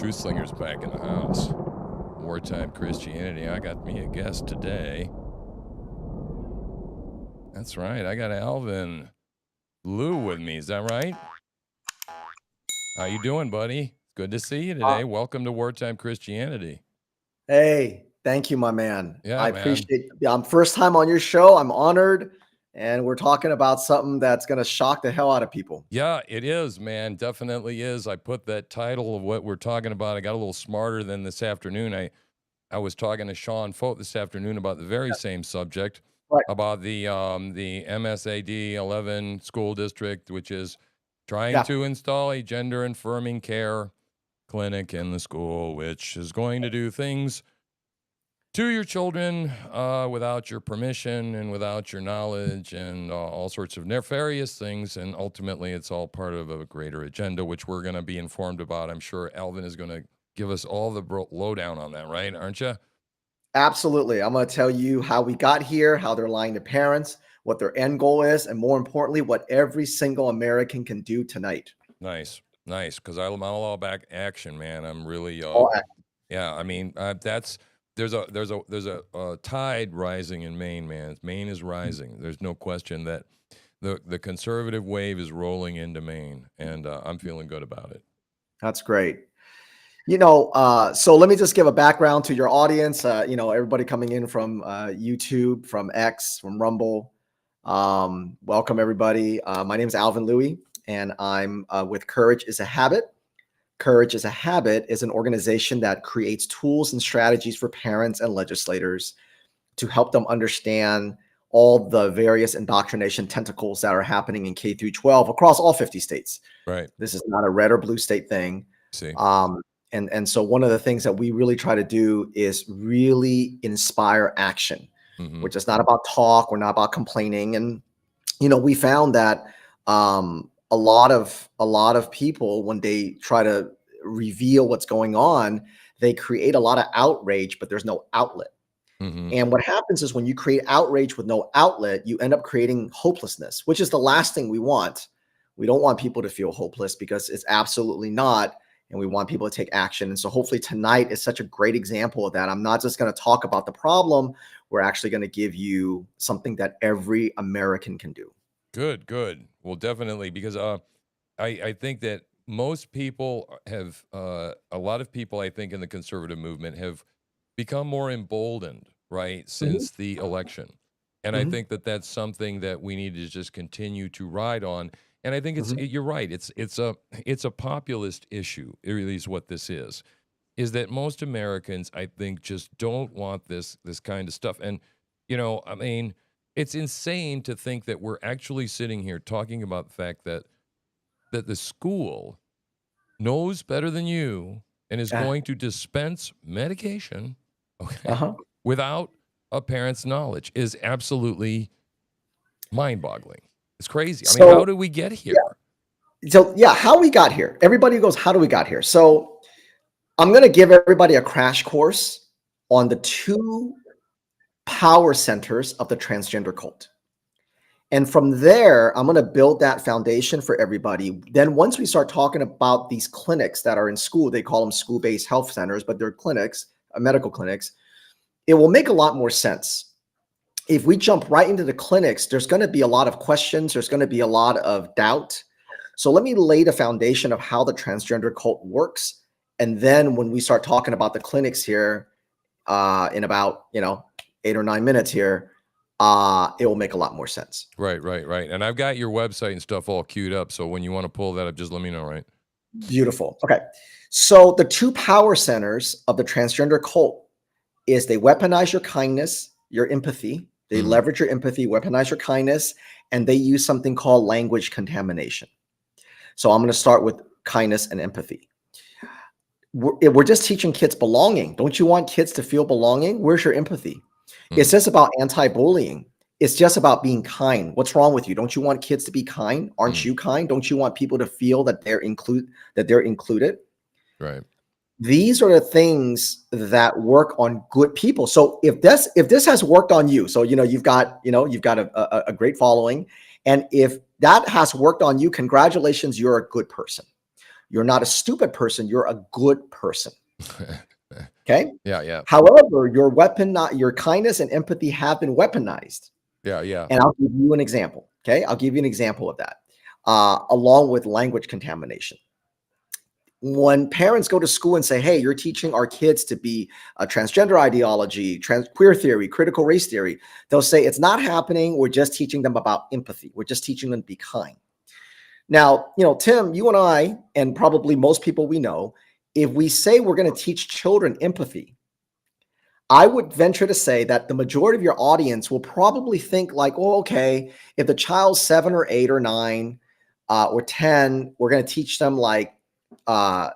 TruthSlinger's back in the house. Wartime Christianity. I got me a guest today. That's right. I got Alvin Lou with me. Is that right? How you doing, buddy? Good to see you today. Welcome to Wartime Christianity. Hey, thank you, my man. Yeah, I man. appreciate it. I'm first time on your show. I'm honored. And we're talking about something that's going to shock the hell out of people. Yeah, it is, man. Definitely is. I put that title of what we're talking about. I got a little smarter than this afternoon. I was talking to Sean Fote this afternoon about the very same subject, Right. about the MSAD 11 school district, which is trying Yeah. to install a gender affirming care clinic in the school, which is going to do things to your children without your permission and without your knowledge and all sorts of nefarious things. And ultimately, it's all part of a greater agenda, which we're going to be informed about. I'm sure Alvin is going to give us all the lowdown on that, right? Aren't you? Absolutely. I'm going to tell you how we got here, how they're lying to parents, what their end goal is, and more importantly, what every single American can do tonight. Nice. Because I'm all about action, man. I'm really, yeah. I mean, there's a tide rising in Maine, man. Maine is rising. There's no question that the conservative wave is rolling into Maine, and I'm feeling good about it. That's great. So let me just give a background to your audience. Everybody coming in from YouTube, from X, from Rumble. Welcome, everybody. My name is Alvin Louie, and I'm with Courage is a Habit. Courage is a Habit is an organization that creates tools and strategies for parents and legislators to help them understand all the various indoctrination tentacles that are happening in K through 12 across all 50 states. Right. This is not a red or blue state thing. See. And so one of the things that we really try to do is really inspire action, which is not about talk. We're not about complaining. And, we found that a lot of people, when they try to reveal what's going on, they create a lot of outrage, but there's no outlet. And what happens is when you create outrage with no outlet, you end up creating hopelessness, which is the last thing we want. We don't want people to feel hopeless because it's absolutely not. And we want people to take action. And so hopefully tonight is such a great example of that. I'm not just going to talk about the problem. We're actually going to give you something that every American can do. Good. Well, definitely, because I think that most people have, a lot of people, I think, in the conservative movement have become more emboldened, right, since the election. And I think that that's something that we need to just continue to ride on. And I think you're right. It's a populist issue. It really is what this is that most Americans, I think, just don't want this kind of stuff. And, I mean, it's insane to think that we're actually sitting here talking about the fact that the school knows better than you and is going to dispense medication without a parent's knowledge is absolutely mind-boggling. It's crazy. I mean, how did we get here? How we got here. Everybody goes, how do we got here? So I'm going to give everybody a crash course on the two power centers of the transgender cult. And from there, I'm going to build that foundation for everybody. Then once we start talking about these clinics that are in school, they call them school-based health centers, but they're clinics, medical clinics, it will make a lot more sense. If we jump right into the clinics, there's going to be a lot of questions. There's going to be a lot of doubt. So let me lay the foundation of how the transgender cult works. And then when we start talking about the clinics here in about, 8 or 9 minutes here, it will make a lot more sense. Right. And I've got your website and stuff all queued up. So when you want to pull that up, just let me know, right? Beautiful. Okay. So the two power centers of the transgender cult is they weaponize your kindness, your empathy. They leverage your empathy, weaponize your kindness, and they use something called language contamination. So I'm going to start with kindness and empathy. We're just teaching kids belonging. Don't you want kids to feel belonging? Where's your empathy? It's just about anti-bullying. It's just about being kind. What's wrong with you? Don't you want kids to be kind? Aren't you kind? Don't you want people to feel that they're included? Right. These are the things that work on good people. So if this has worked on you, so you've got a great following, and if that has worked on you, congratulations, you're a good person. You're not a stupid person. You're a good person. Okay. Yeah. However, your kindness and empathy have been weaponized. Yeah. And I'll give you an example. Okay. I'll give you an example of that, along with language contamination. When parents go to school and say, hey, you're teaching our kids to be a transgender ideology, queer theory, critical race theory, they'll say it's not happening. We're just teaching them about empathy. We're just teaching them to be kind. Now, Tim, you and I, and probably most people we know, if we say we're going to teach children empathy, I would venture to say that the majority of your audience will probably think like, oh, okay, if the child's 7 or 8 or 9 or 10, we're going to teach them like, how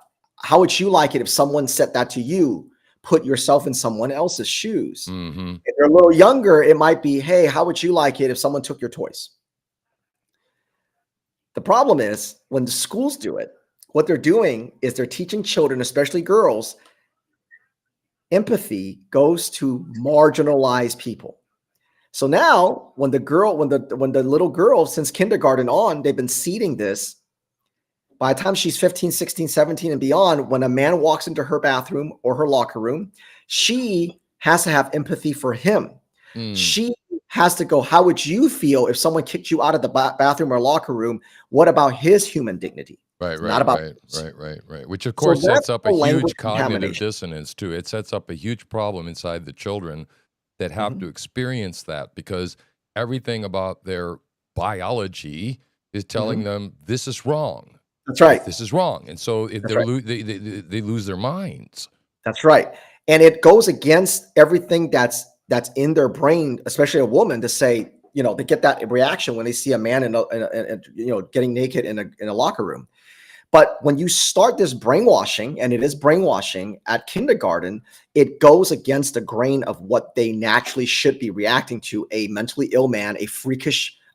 would you like it if someone said that to you? Put yourself in someone else's shoes. Mm-hmm. If they're a little younger, it might be, hey, how would you like it if someone took your toys? The problem is when the schools do it, what they're doing is they're teaching children, especially girls, empathy goes to marginalized people. So now when the little girl, since kindergarten on, they've been seeding this. By the time she's 15, 16, 17 and beyond, when a man walks into her bathroom or her locker room, she has to have empathy for him. She has to go, how would you feel if someone kicked you out of the bathroom or locker room? What about his human dignity? Right. Which of course sets up a huge cognitive dissonance too. It sets up a huge problem inside the children that have to experience that, because everything about their biology is telling them this is wrong. That's right. This is wrong. And so if they lose their minds. That's right. And it goes against everything that's in their brain, especially a woman, to say, they get that reaction when they see a man getting naked in a locker room. But when you start this brainwashing, and it is brainwashing at kindergarten, it goes against the grain of what they naturally should be reacting to: a mentally ill man,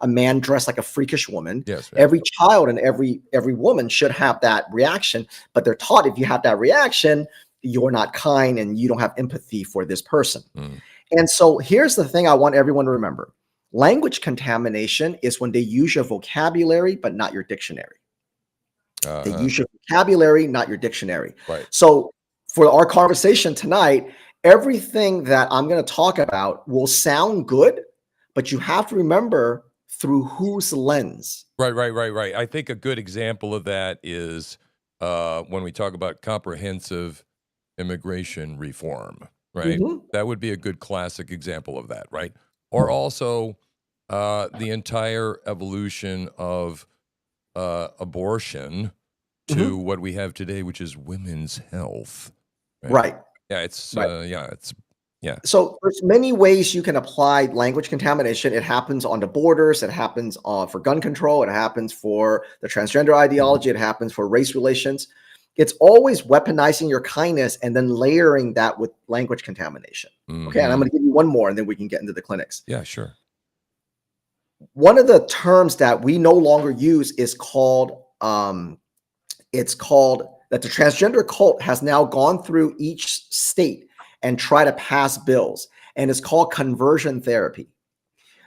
a man dressed like a freakish woman. Yes. Every child and every woman should have that reaction, but they're taught if you have that reaction, you're not kind and you don't have empathy for this person. And so here's the thing I want everyone to remember. Language contamination is when they use your vocabulary, but not your dictionary. They use your vocabulary, not your dictionary. Right. So for our conversation tonight, everything that I'm going to talk about will sound good, but you have to remember through whose lens. Right. I think a good example of that is when we talk about comprehensive immigration reform, right? That would be a good classic example of that, right? Or also the entire evolution of abortion to what we have today, which is women's health. Right. Yeah, So there's many ways you can apply language contamination. It happens on the borders. It happens for gun control. It happens for the transgender ideology. It happens for race relations. It's always weaponizing your kindness and then layering that with language contamination. Okay, and I'm going to give you one more, and then we can get into the clinics. Yeah, sure. One of the terms that we no longer use is called, it's called that the transgender cult has now gone through each state and try to pass bills, and it's called conversion therapy.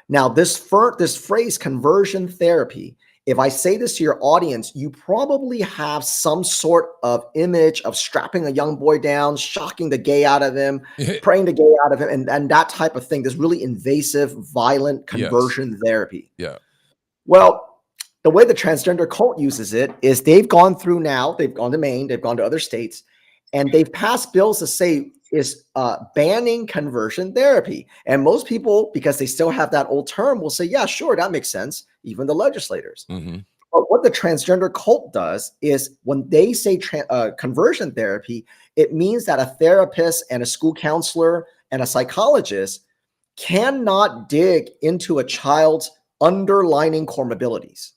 Now, this phrase, conversion therapy, if I say this to your audience, you probably have some sort of image of strapping a young boy down, shocking the gay out of him, praying the gay out of him, and that type of thing. This really invasive, violent conversion therapy. Yeah. Well, the way the transgender cult uses it is they've gone through now, they've gone to Maine, they've gone to other states, and they've passed bills to say is banning conversion therapy. And most people, because they still have that old term, will say, yeah, sure, that makes sense. Even the legislators. But what the transgender cult does is when they say conversion therapy, it means that a therapist and a school counselor and a psychologist cannot dig into a child's underlying comorbidities.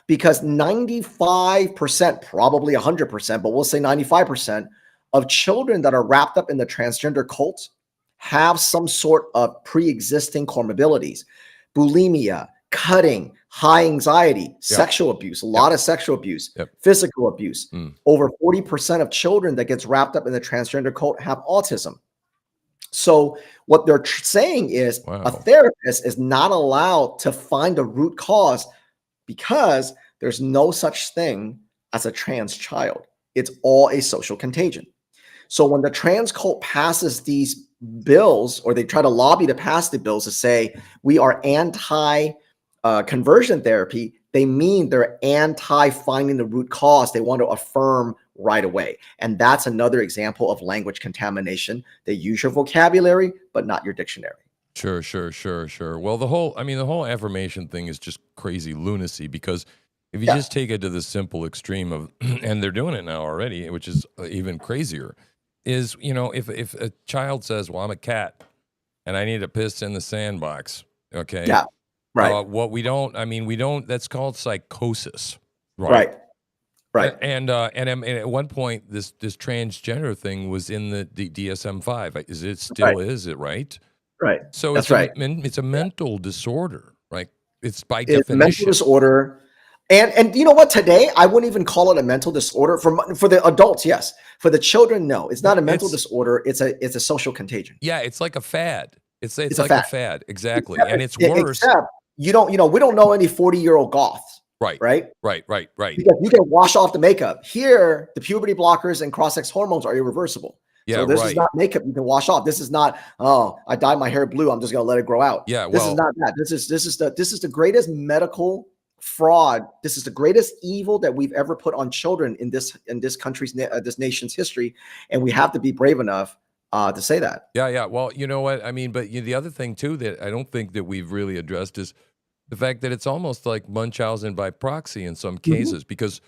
Because 95%, probably 100%, but we'll say 95% of children that are wrapped up in the transgender cult have some sort of pre-existing comorbidities: bulimia, cutting, high anxiety, sexual abuse, a lot of sexual abuse, physical abuse. Over 40% of children that gets wrapped up in the transgender cult have autism. So what they're saying is a therapist is not allowed to find the root cause, because there's no such thing as a trans child. It's all a social contagion. So when the trans cult passes these bills, or they try to lobby to pass the bills to say we are anti conversion therapy, they mean they're anti finding the root cause. They want to affirm right away. And that's another example of language contamination. They use your vocabulary, but not your dictionary. Sure, sure, sure, sure. Well, the whole affirmation thing is just crazy lunacy, because if you just take it to the simple extreme of, and they're doing it now already, which is even crazier, is, if a child says, well, I'm a cat and I need to piss in the sandbox. Okay. Yeah. Right. That's called psychosis. Right. Right. And at one point, this transgender thing was in the DSM-5. Is it still is it right? Right. So that's it's a mental disorder, right? It's by it's definition. Mental disorder. And you know what? Today, I wouldn't even call it a mental disorder. For the adults, yes. For the children, no. It's not a mental disorder. It's a social contagion. Yeah, it's like a fad. It's like a fad. Exactly. And it's worse. Except we don't know any 40-year-old goths. Right. Right. Because you can wash off the makeup. Here, the puberty blockers and cross-sex hormones are irreversible. Yeah, so this is not makeup you can wash off. This is not, oh, I dyed my hair blue, I'm just gonna let it grow out. Yeah, this is not that. This is the greatest medical fraud. This is the greatest evil that we've ever put on children in this country's this nation's history, and we have to be brave enough to say that. Yeah. Well, you know what I mean, but the other thing too that I don't think that we've really addressed is the fact that it's almost like Munchausen by proxy in some cases, because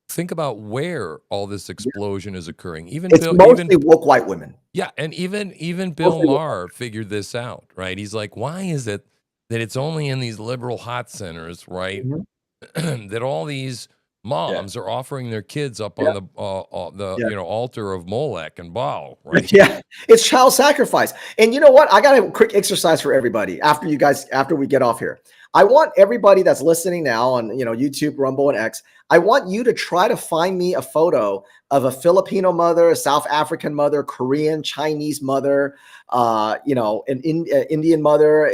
think about where all this explosion is occurring. It's mostly woke white women. Yeah, and even Bill Maher figured this out, right? He's like, why is it that it's only in these liberal hot centers, right, that all these moms are offering their kids up on the altar of Molech and Baal, right? Yeah, it's child sacrifice. And you know what? I got a quick exercise for everybody after we get off here. I want everybody that's listening now on YouTube, Rumble, and X. I want you to try to find me a photo of a Filipino mother, a South African mother, Korean, Chinese mother, an Indian mother.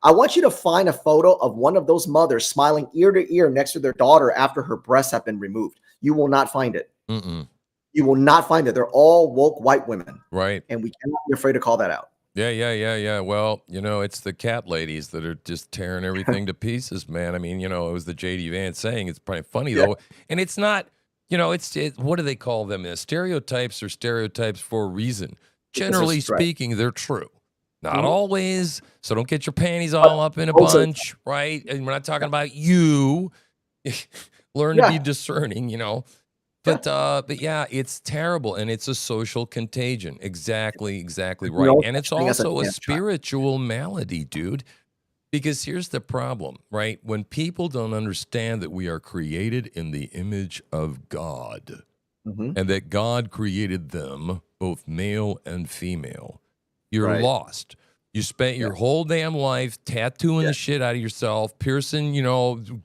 I want you to find a photo of one of those mothers smiling ear to ear next to their daughter after her breasts have been removed. You will not find it. You will not find it. They're all woke white women. Right. And we cannot be afraid to call that out. Yeah. Well, it's the cat ladies that are just tearing everything to pieces, man. I mean, it was the J.D. Vance saying. It's probably funny, though. And it's not, what do they call them? Stereotypes are stereotypes for a reason. Generally speaking, they're true. Not always. So don't get your panties all up in a bunch, right? And we're not talking about you. Learn to be discerning, But yeah, it's terrible, and it's a social contagion. Exactly right. And it's also a spiritual malady, dude. Because here's the problem, right? When people don't understand that we are created in the image of God, and that God created them, both male and female, you're lost. You spent your whole damn life tattooing the shit out of yourself, piercing,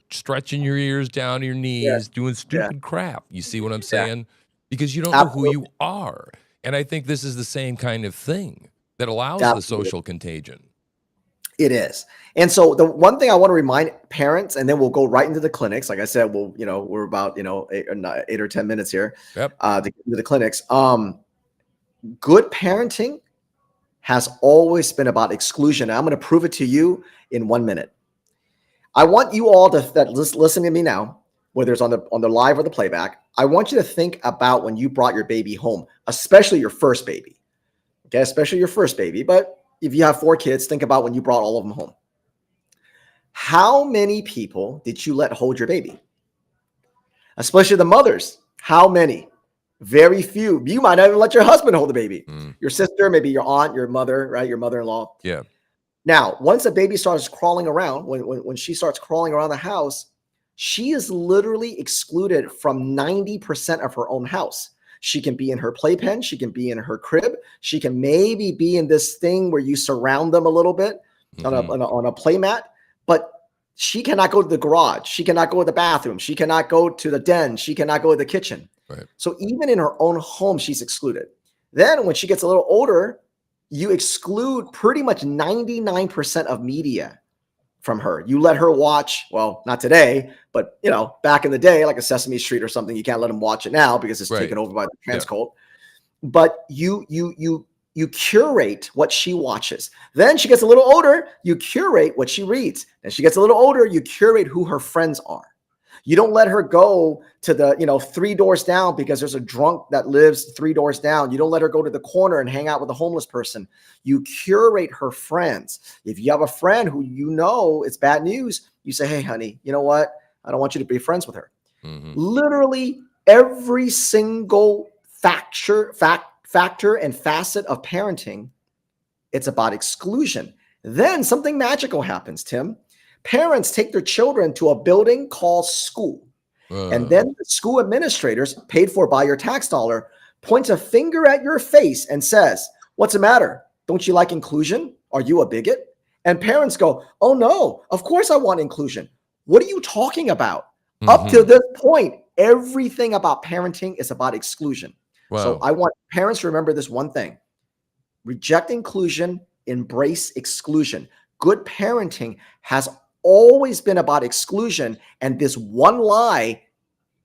stretching your ears down to your knees, doing stupid crap. You see what I'm saying? Because you don't know who you are. And I think this is the same kind of thing that allows the social contagion. It is. And so the one thing I want to remind parents, and then we'll go right into the clinics. Like I said, we're about, 8 or 10 minutes here to get into the clinics. Good parenting has always been about exclusion. I'm going to prove it to you in 1 minute. I want you all that listen to me now, whether it's on the live or the playback. I want you to think about when you brought your baby home, especially your first baby. Okay, especially your first baby. But if you have 4 kids, think about when you brought all of them home. How many people did you let hold your baby? Especially the mothers. How many? Very few. You might not even let your husband hold the baby. Your sister, maybe your aunt, your mother, right? Your mother-in-law. Yeah. Now, once a baby starts crawling around, when she starts crawling around the house, she is literally excluded from 90% of her own house. She can be in her playpen. She can be in her crib. She can maybe be in this thing where you surround them a little bit on a play mat, but she cannot go to the garage. She cannot go to the bathroom. She cannot go to the den. She cannot go to the kitchen. Right. So even in her own home, she's excluded. Then when she gets a little older, you exclude pretty much 99% of media. from her. You let her watch, well, not today, but back in the day, like a Sesame Street or something, you can't let them watch it now because it's taken over by the trans cult. But you curate what she watches. Then she gets a little older, you curate what she reads. And she gets a little older, you curate who her friends are. You don't let her go to the, 3 doors down because there's a drunk that lives 3 doors down. You don't let her go to the corner and hang out with a homeless person. You curate her friends. If you have a friend who it's bad news, you say, hey, honey, you know what? I don't want you to be friends with her. Literally every single factor and facet of parenting, it's about exclusion. Then something magical happens, Tim. Parents take their children to a building called school. And then the school administrators, paid for by your tax dollar, points a finger at your face and says, what's the matter? Don't you like inclusion? Are you a bigot? And parents go, oh no, of course I want inclusion. What are you talking about? Up to this point, everything about parenting is about exclusion. Wow. So I want parents to remember this one thing. Reject inclusion, embrace exclusion. Good parenting has always been about exclusion. And this one lie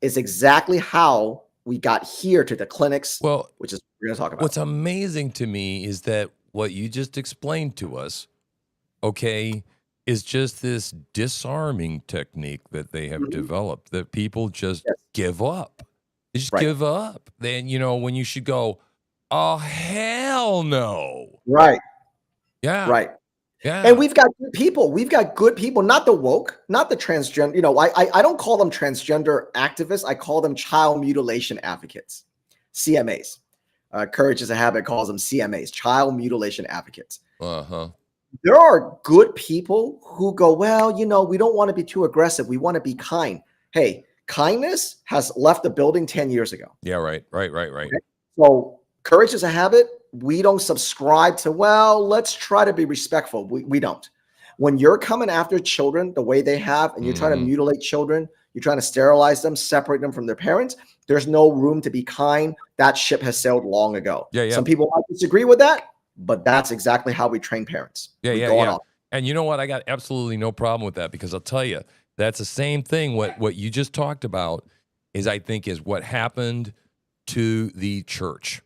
is exactly how we got here to the clinics, which is what we're going to talk about. What's amazing to me is that what you just explained to us, is just this disarming technique that they have developed, that people just give up. They just give up. Then, when you should go, oh, hell no. Right. Yeah. Right. Yeah. And we've got good people. We've got good people, not the woke, not the transgender. I don't call them transgender activists. I call them child mutilation advocates, CMAs. Courage is a Habit calls them CMAs, child mutilation advocates. There are good people who go, well, we don't want to be too aggressive. We want to be kind. Hey, kindness has left the building 10 years ago. Yeah, right. Okay? So Courage is a Habit. We don't subscribe to, well, let's try to be respectful. We don't. When you're coming after children the way they have, and you're trying to mutilate children, you're trying to sterilize them, separate them from their parents, there's no room to be kind. That ship has sailed long ago. Some people might disagree with that, but that's exactly how we train parents. Yeah. And you know what? I got absolutely no problem with that, because I'll tell you, that's the same thing. What you just talked about is what happened to the church.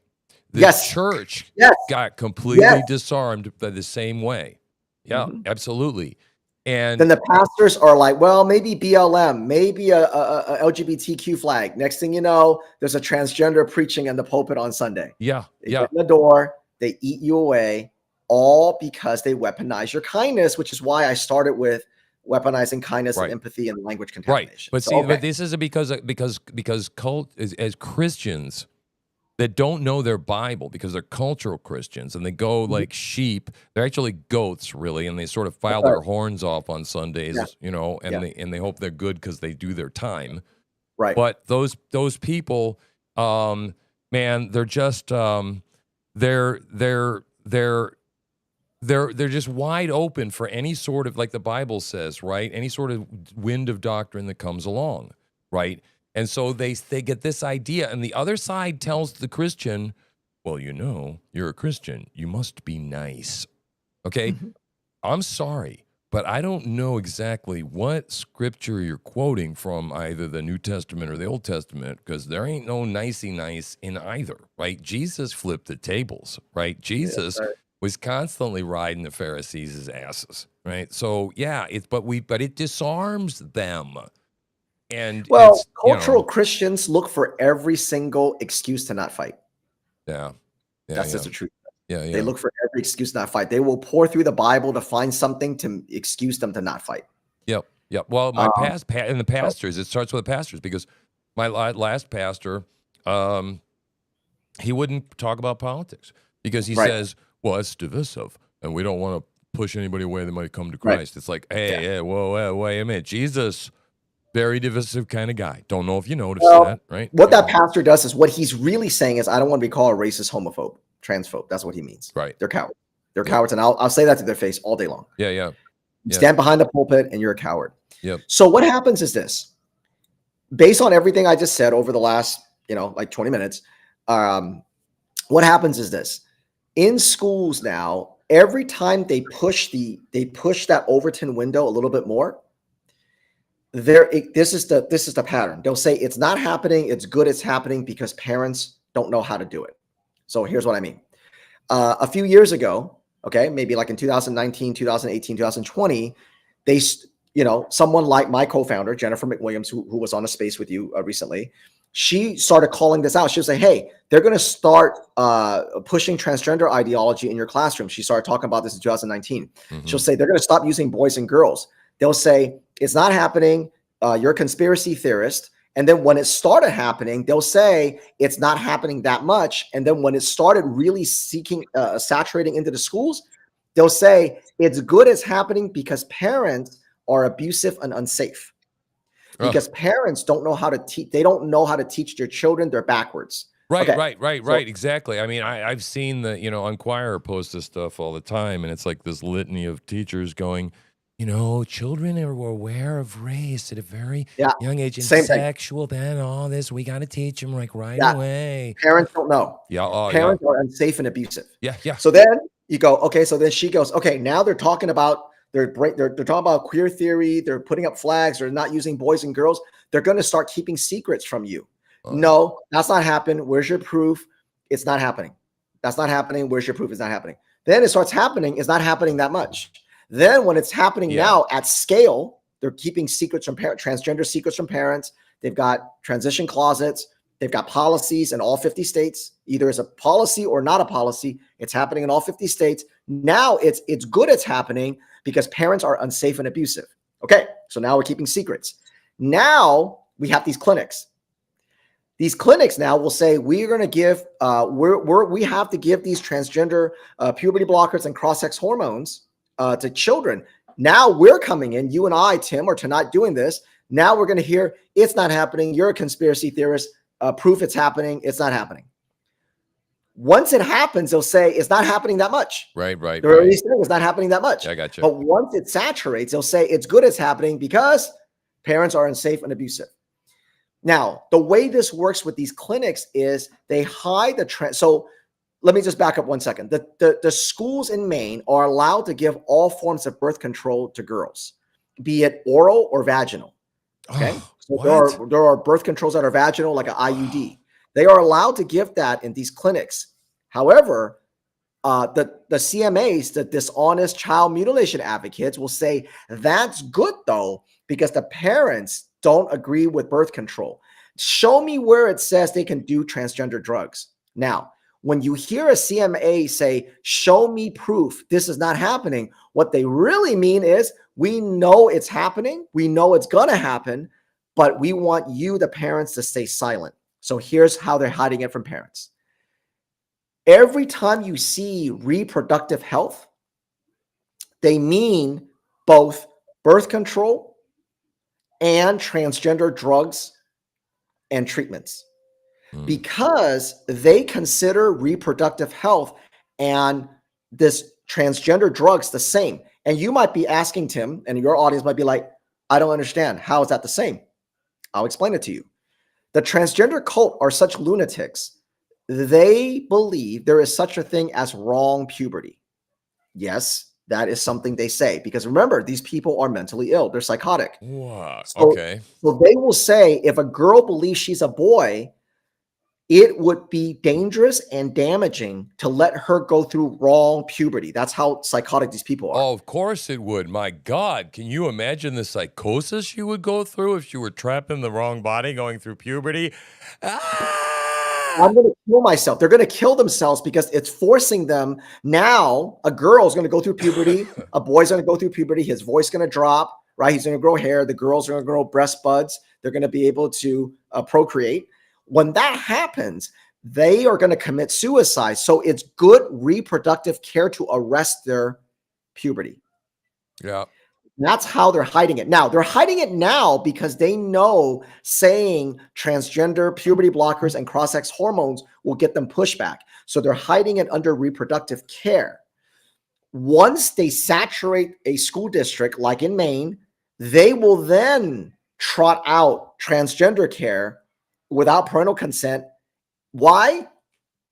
The church got completely disarmed by the same way. Yeah, absolutely. And then the pastors are like, well, maybe BLM, maybe a LGBTQ flag. Next thing you know, there's a transgender preaching in the pulpit on Sunday. They get in the door, they eat you away, all because they weaponize your kindness, which is why I started with weaponizing kindness and empathy and language contamination. But but this is because cult as Christians that don't know their Bible, because they're cultural Christians and they go like sheep. They're actually goats, really, and they sort of file their horns off on Sundays, and they hope they're good because they do their time. Right. But those people, man, they're just they're just wide open for any sort of, like the Bible says, right? Any sort of wind of doctrine that comes along, right? And so they get this idea, and the other side tells the Christian, well, you're a Christian. You must be nice. Okay? I'm sorry, but I don't know exactly what scripture you're quoting from, either the New Testament or the Old Testament, because there ain't no nicey nice in either, right? Jesus flipped the tables, right? Jesus was constantly riding the Pharisees' asses, right? So, yeah, but it disarms them. And cultural Christians look for every single excuse to not fight. That's just the truth. They look for every excuse to not fight. They will pour through the Bible to find something to excuse them to not fight. Yep. Well, my and the pastors, it starts with the pastors, because my last pastor, he wouldn't talk about politics because he says, well, it's divisive, and we don't want to push anybody away that might come to Christ. It's like, hey, whoa, wait a minute, Jesus. Very divisive kind of guy. Don't know if you noticed that, right? What that pastor does is, what he's really saying is, I don't want to be called a racist, homophobe, transphobe. That's what he means. Right. They're cowards. They're cowards, and I'll say that to their face all day long. Yeah. Stand behind the pulpit, and you're a coward. Yep. So what happens is this. Based on everything I just said over the last, like 20 minutes, what happens is this. In schools now, every time they push that Overton window a little bit more, this is the pattern. They'll say it's not happening, it's good it's happening because parents don't know how to do it. So here's what I mean. A few years ago, okay, maybe like in 2019, 2018, 2020, they, someone like my co-founder, Jennifer McWilliams, who was on a space with you recently, she started calling this out. She was saying, hey, they're going to start pushing transgender ideology in your classroom. She started talking about this in 2019. She'll say they're going to stop using boys and girls. They'll say, it's not happening. You're a conspiracy theorist. And then when it started happening, they'll say it's not happening that much. And then when it started really saturating into the schools, they'll say it's good it's happening because parents are abusive and unsafe. Because parents don't know how to teach. They don't know how to teach their children. They're backwards. Right, okay. Right. Exactly. I mean, I've seen the, Enquirer post this stuff all the time. And it's like this litany of teachers going, children are aware of race at a very young age and sexual, then all this, we got to teach them like right away. Parents don't know. Parents are unsafe and abusive. So then you go, okay. So then she goes, okay, now they're talking about, they're talking about queer theory. They're putting up flags. They're not using boys and girls. They're going to start keeping secrets from you. No, that's not happened. Where's your proof? It's not happening. That's not happening. Where's your proof? It's not happening. Then it starts happening. It's not happening that much. Then when it's happening now at scale, they're keeping secrets from transgender secrets from parents. They've got transition closets. They've got policies in all 50 states. Either it's a policy or not a policy. It's happening in all 50 states. Now it's good it's happening because parents are unsafe and abusive. Okay, so now we're keeping secrets. Now we have these clinics. These clinics now will say we're going to give we have to give these transgender puberty blockers and cross-sex hormones to children. Now we're coming in, you and I, Tim, are tonight doing this. Now we're going to hear it's not happening. You're a conspiracy theorist. Proof it's happening. It's not happening. Once it happens, they'll say it's not happening that much. Right. They're already saying it's not happening that much. I got you. But once it saturates, they'll say it's good it's happening because parents are unsafe and abusive. Now, the way this works with these clinics is they hide the trend. So let me just back up 1 second. The schools in Maine are allowed to give all forms of birth control to girls, be it oral or vaginal. Okay. So there are birth controls that are vaginal, like an IUD. They are allowed to give that in these clinics. However, the CMAs, the dishonest child mutilation advocates, will say that's good though, because the parents don't agree with birth control. Show me where it says they can do transgender drugs. Now, when you hear a CMA say, show me proof this is not happening, what they really mean is we know it's happening. We know it's going to happen, but we want you, the parents, to stay silent. So here's how they're hiding it from parents. Every time you see reproductive health, they mean both birth control and transgender drugs and treatments, because they consider reproductive health and this transgender drugs the same. And you might be asking, Tim, and your audience might be like, I don't understand. How is that the same? I'll explain it to you. The transgender cult are such lunatics. They believe there is such a thing as wrong puberty. Yes, that is something they say, because remember, these people are mentally ill. They're psychotic. Wow. So, Okay. So they will say if a girl believes she's a boy, it would be dangerous and damaging to let her go through wrong puberty. That's how psychotic these people are. Oh, of course it would. My God, can you imagine the psychosis she would go through if she were trapped in the wrong body going through puberty? I'm going to kill myself. They're going to kill themselves because it's forcing them. Now, a girl is going to go through puberty. A boy's going to go through puberty. His voice is going to drop, right? He's going to grow hair. The girls are going to grow breast buds. They're going to be able to procreate. When that happens, they are going to commit suicide. So it's good reproductive care to arrest their puberty. Yeah. That's how they're hiding it. Now, they're hiding it now because they know saying transgender puberty blockers and cross-sex hormones will get them pushback. So they're hiding it under reproductive care. Once they saturate a school district, like in Maine, they will then trot out transgender care without parental consent. Why?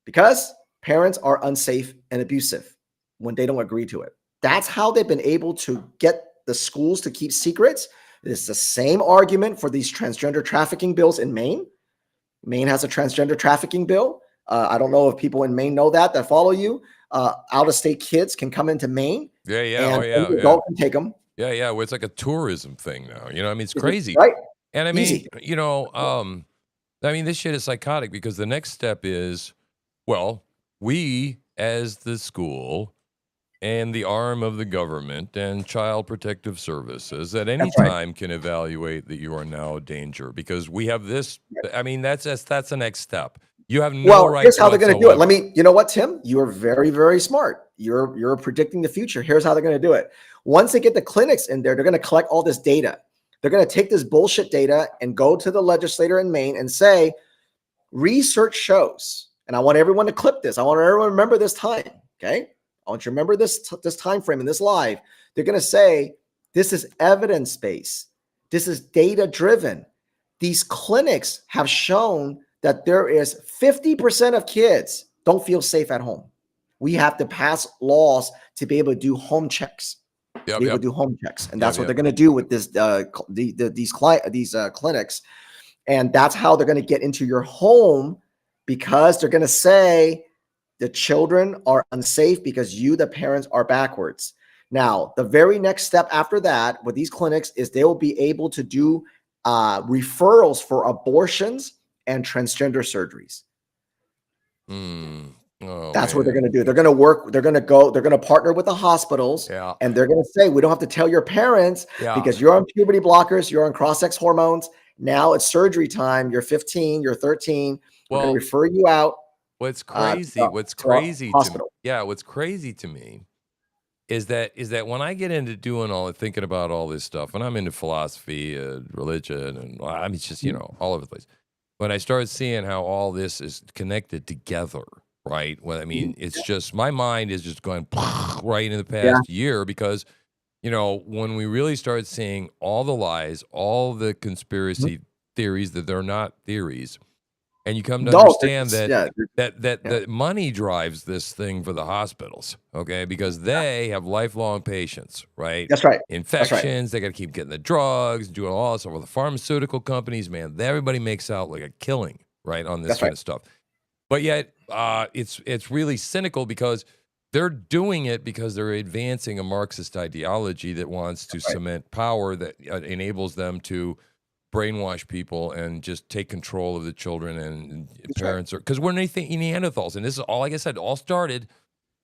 Because parents are unsafe and abusive. when they don't agree to it. That's how they've been able to get the schools to keep secrets. It's the same argument for these transgender trafficking bills in Maine. Maine has a transgender trafficking bill. I don't know if people in Maine know that follow you. Out-of-state kids can come into Maine, Yeah, yeah, and oh yeah, any yeah. adult can take them. Yeah, yeah, well, it's like a tourism thing now, you know, I mean, it's crazy. Right? And I mean, Easy. you know, I mean, this shit is psychotic because the next step is, well, we as the school and the arm of the government and Child Protective Services at any That's right. time can evaluate that you are now a danger because we have this. I mean, that's the next step. You have no Well, rights here's how they're going to do it. whatsoever. You know what, Tim? You are very, very smart. You're predicting the future. Here's how they're going to do it. Once they get the clinics in there, they're going to collect all this data. They're going to take this bullshit data and go to the legislator in Maine and say, research shows, and I want everyone to clip this. I want everyone to remember this time. Okay. I want you to remember this time frame in this live. They're going to say, this is evidence-based. This is data-driven. These clinics have shown that there is 50% of kids don't feel safe at home. We have to pass laws to be able to do home checks. Yep, Be able to do home checks, and that's what they're going to do with this these clinics, and that's how they're going to get into your home, because they're going to say the children are unsafe because you, the parents, are backwards. Now, the very next step after that with these clinics is they will be able to do referrals for abortions and transgender surgeries. Oh, that's what they're going to do. They're going to work. They're going to partner with the hospitals, and they're going to say, we don't have to tell your parents because you're on puberty blockers, you're on cross-sex hormones. Now it's surgery time. You're 15, you're 13. We're going to refer you out. What's crazy? What's crazy to me is that when I get into doing thinking about all this stuff, and I'm into philosophy, religion, and I mean, it's just, you know, all over the place. When I started seeing how all this is connected together, right? Well, I mean, it's just, my mind is just going right in the past year because, you know, when we really started seeing all the lies, all the conspiracy theories that they're not theories, and you come to understand that money drives this thing for the hospitals, okay? Because they have lifelong patients, right? That's right. Infections, they got to keep getting the drugs, doing all this stuff with the pharmaceutical companies, man. Everybody makes out like a killing, right, on this kind of stuff. But yet, it's really cynical because they're doing it because they're advancing a Marxist ideology that wants to cement power that enables them to brainwash people and just take control of the children and parents are, because we're Neanderthals, and this is all, like I said, all started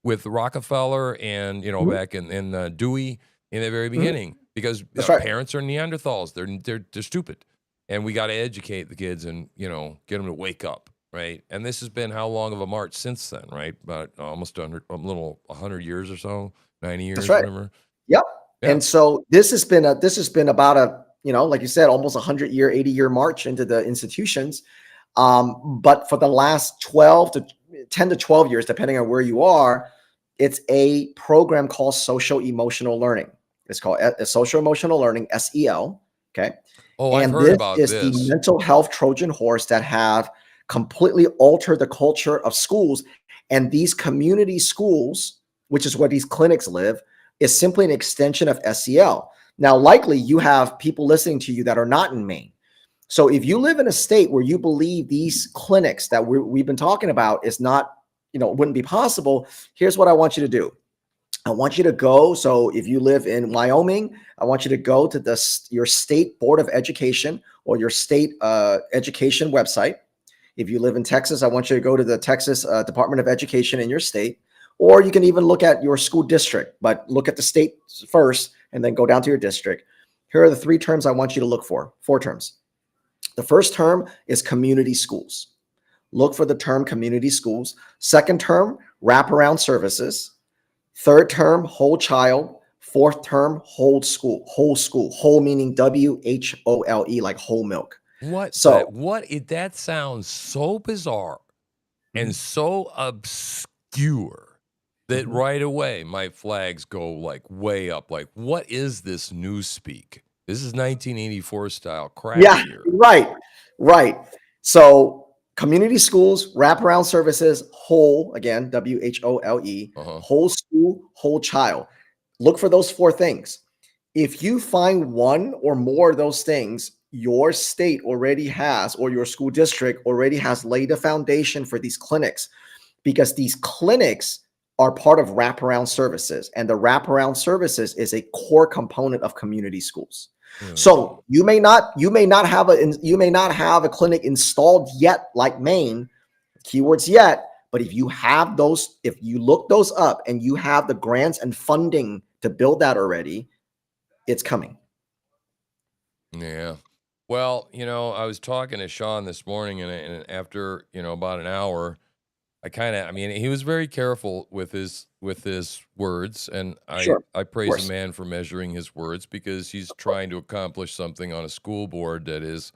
with Rockefeller and, you know, back in Dewey in the very beginning, because parents are Neanderthals. They're stupid, and we got to educate the kids and, you know, get them to wake up, right? And this has been how long of a march since then, right? About almost 100 years or so, 90 years, whatever. Yep. And so this has been about a, you know, like you said, almost 100-year, 80-year march into the institutions. But for the last 10 to 12 years, depending on where you are, it's a program called social emotional learning. It's called social emotional learning, SEL. Okay. Oh, I've heard about this. This is the mental health Trojan horse that have completely altered the culture of schools. And these community schools, which is where these clinics live, is simply an extension of SEL. Now, likely you have people listening to you that are not in Maine. So if you live in a state where you believe these clinics that we've been talking about is not, you know, wouldn't be possible, here's what I want you to do. I want you to go. So if you live in Wyoming, I want you to go to your state board of education or your state education website. If you live in Texas, I want you to go to the Texas Department of Education in your state, or you can even look at your school district, but look at the state first and then go down to your district. Here are the 3 terms I want you to look for, 4 terms. The first term is community schools. Look for the term community schools. Second term, wraparound services. Third term, whole child. Fourth term, whole school. Whole meaning WHOLE, like whole milk. That sounds so bizarre and so obscure that right away my flags go like way up. Like, what is this newspeak? This is 1984 style crap here. Right. So Community schools, wraparound services, whole, again, WHOLE, whole school, whole child. Look for those 4 things. If you find one or more of those things, your state already has, or your school district already has laid a foundation for these clinics, because these clinics are part of wraparound services, and the wraparound services is a core component of community schools. So you may not have a clinic installed yet, like Maine, keywords yet, but if you have those, if you look those up and you have the grants and funding to build that already, it's coming. Yeah. Well, I was talking to Sean this morning, and after, about an hour, I mean, he was very careful with his words, and Sure, I of praise a course. man for measuring his words, because he's trying to accomplish something on a school board that is,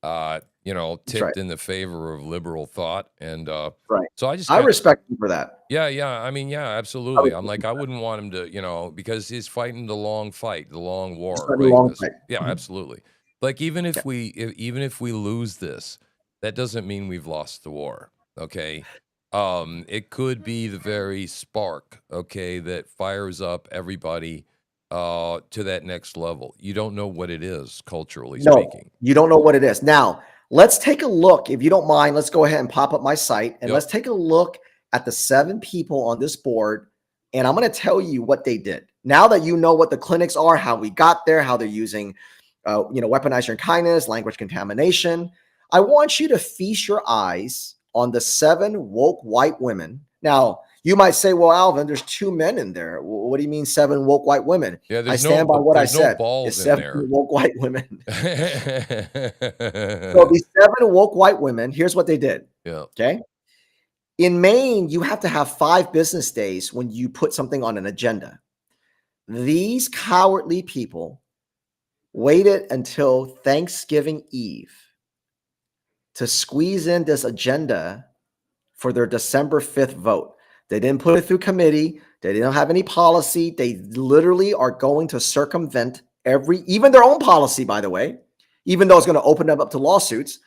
That's right. tipped in the favor of liberal thought, and Right. so I just I kind of, respect you for that. yeah. I mean, yeah, I absolutely. I'm respect like, you I for that. wouldn't want him to, because he's fighting the long fight, the long It's war, been a right? long fight. Yeah, Mhm. absolutely. Like, even Yeah. even if we lose this, that doesn't mean we've lost the war. Okay. It could be the very spark, okay, that fires up everybody to that next level. You don't know what it is, culturally No, speaking. you don't know what it is. Now, let's take a look. If you don't mind, let's go ahead and pop up my site and Yep. let's take a look at the 7 people on this board. And I'm going to tell you what they did. Now that you know what the clinics are, how we got there, how they're using, weaponize your kindness, language contamination, I want you to feast your eyes on the 7 woke white women. Now, you might say, well, Alvin, there's 2 men in there. What do you mean 7 woke white women? Yeah, I stand by what I there's no said. It's balls in 7 there. woke white women. So these 7 woke white women, here's what they did. Yeah. Okay. In Maine, you have to have 5 business days when you put something on an agenda. These cowardly people waited until Thanksgiving Eve to squeeze in this agenda for their December 5th vote. They didn't put it through committee. They didn't have any policy. They literally are going to circumvent even their own policy, by the way, even though it's going to open them up to lawsuits.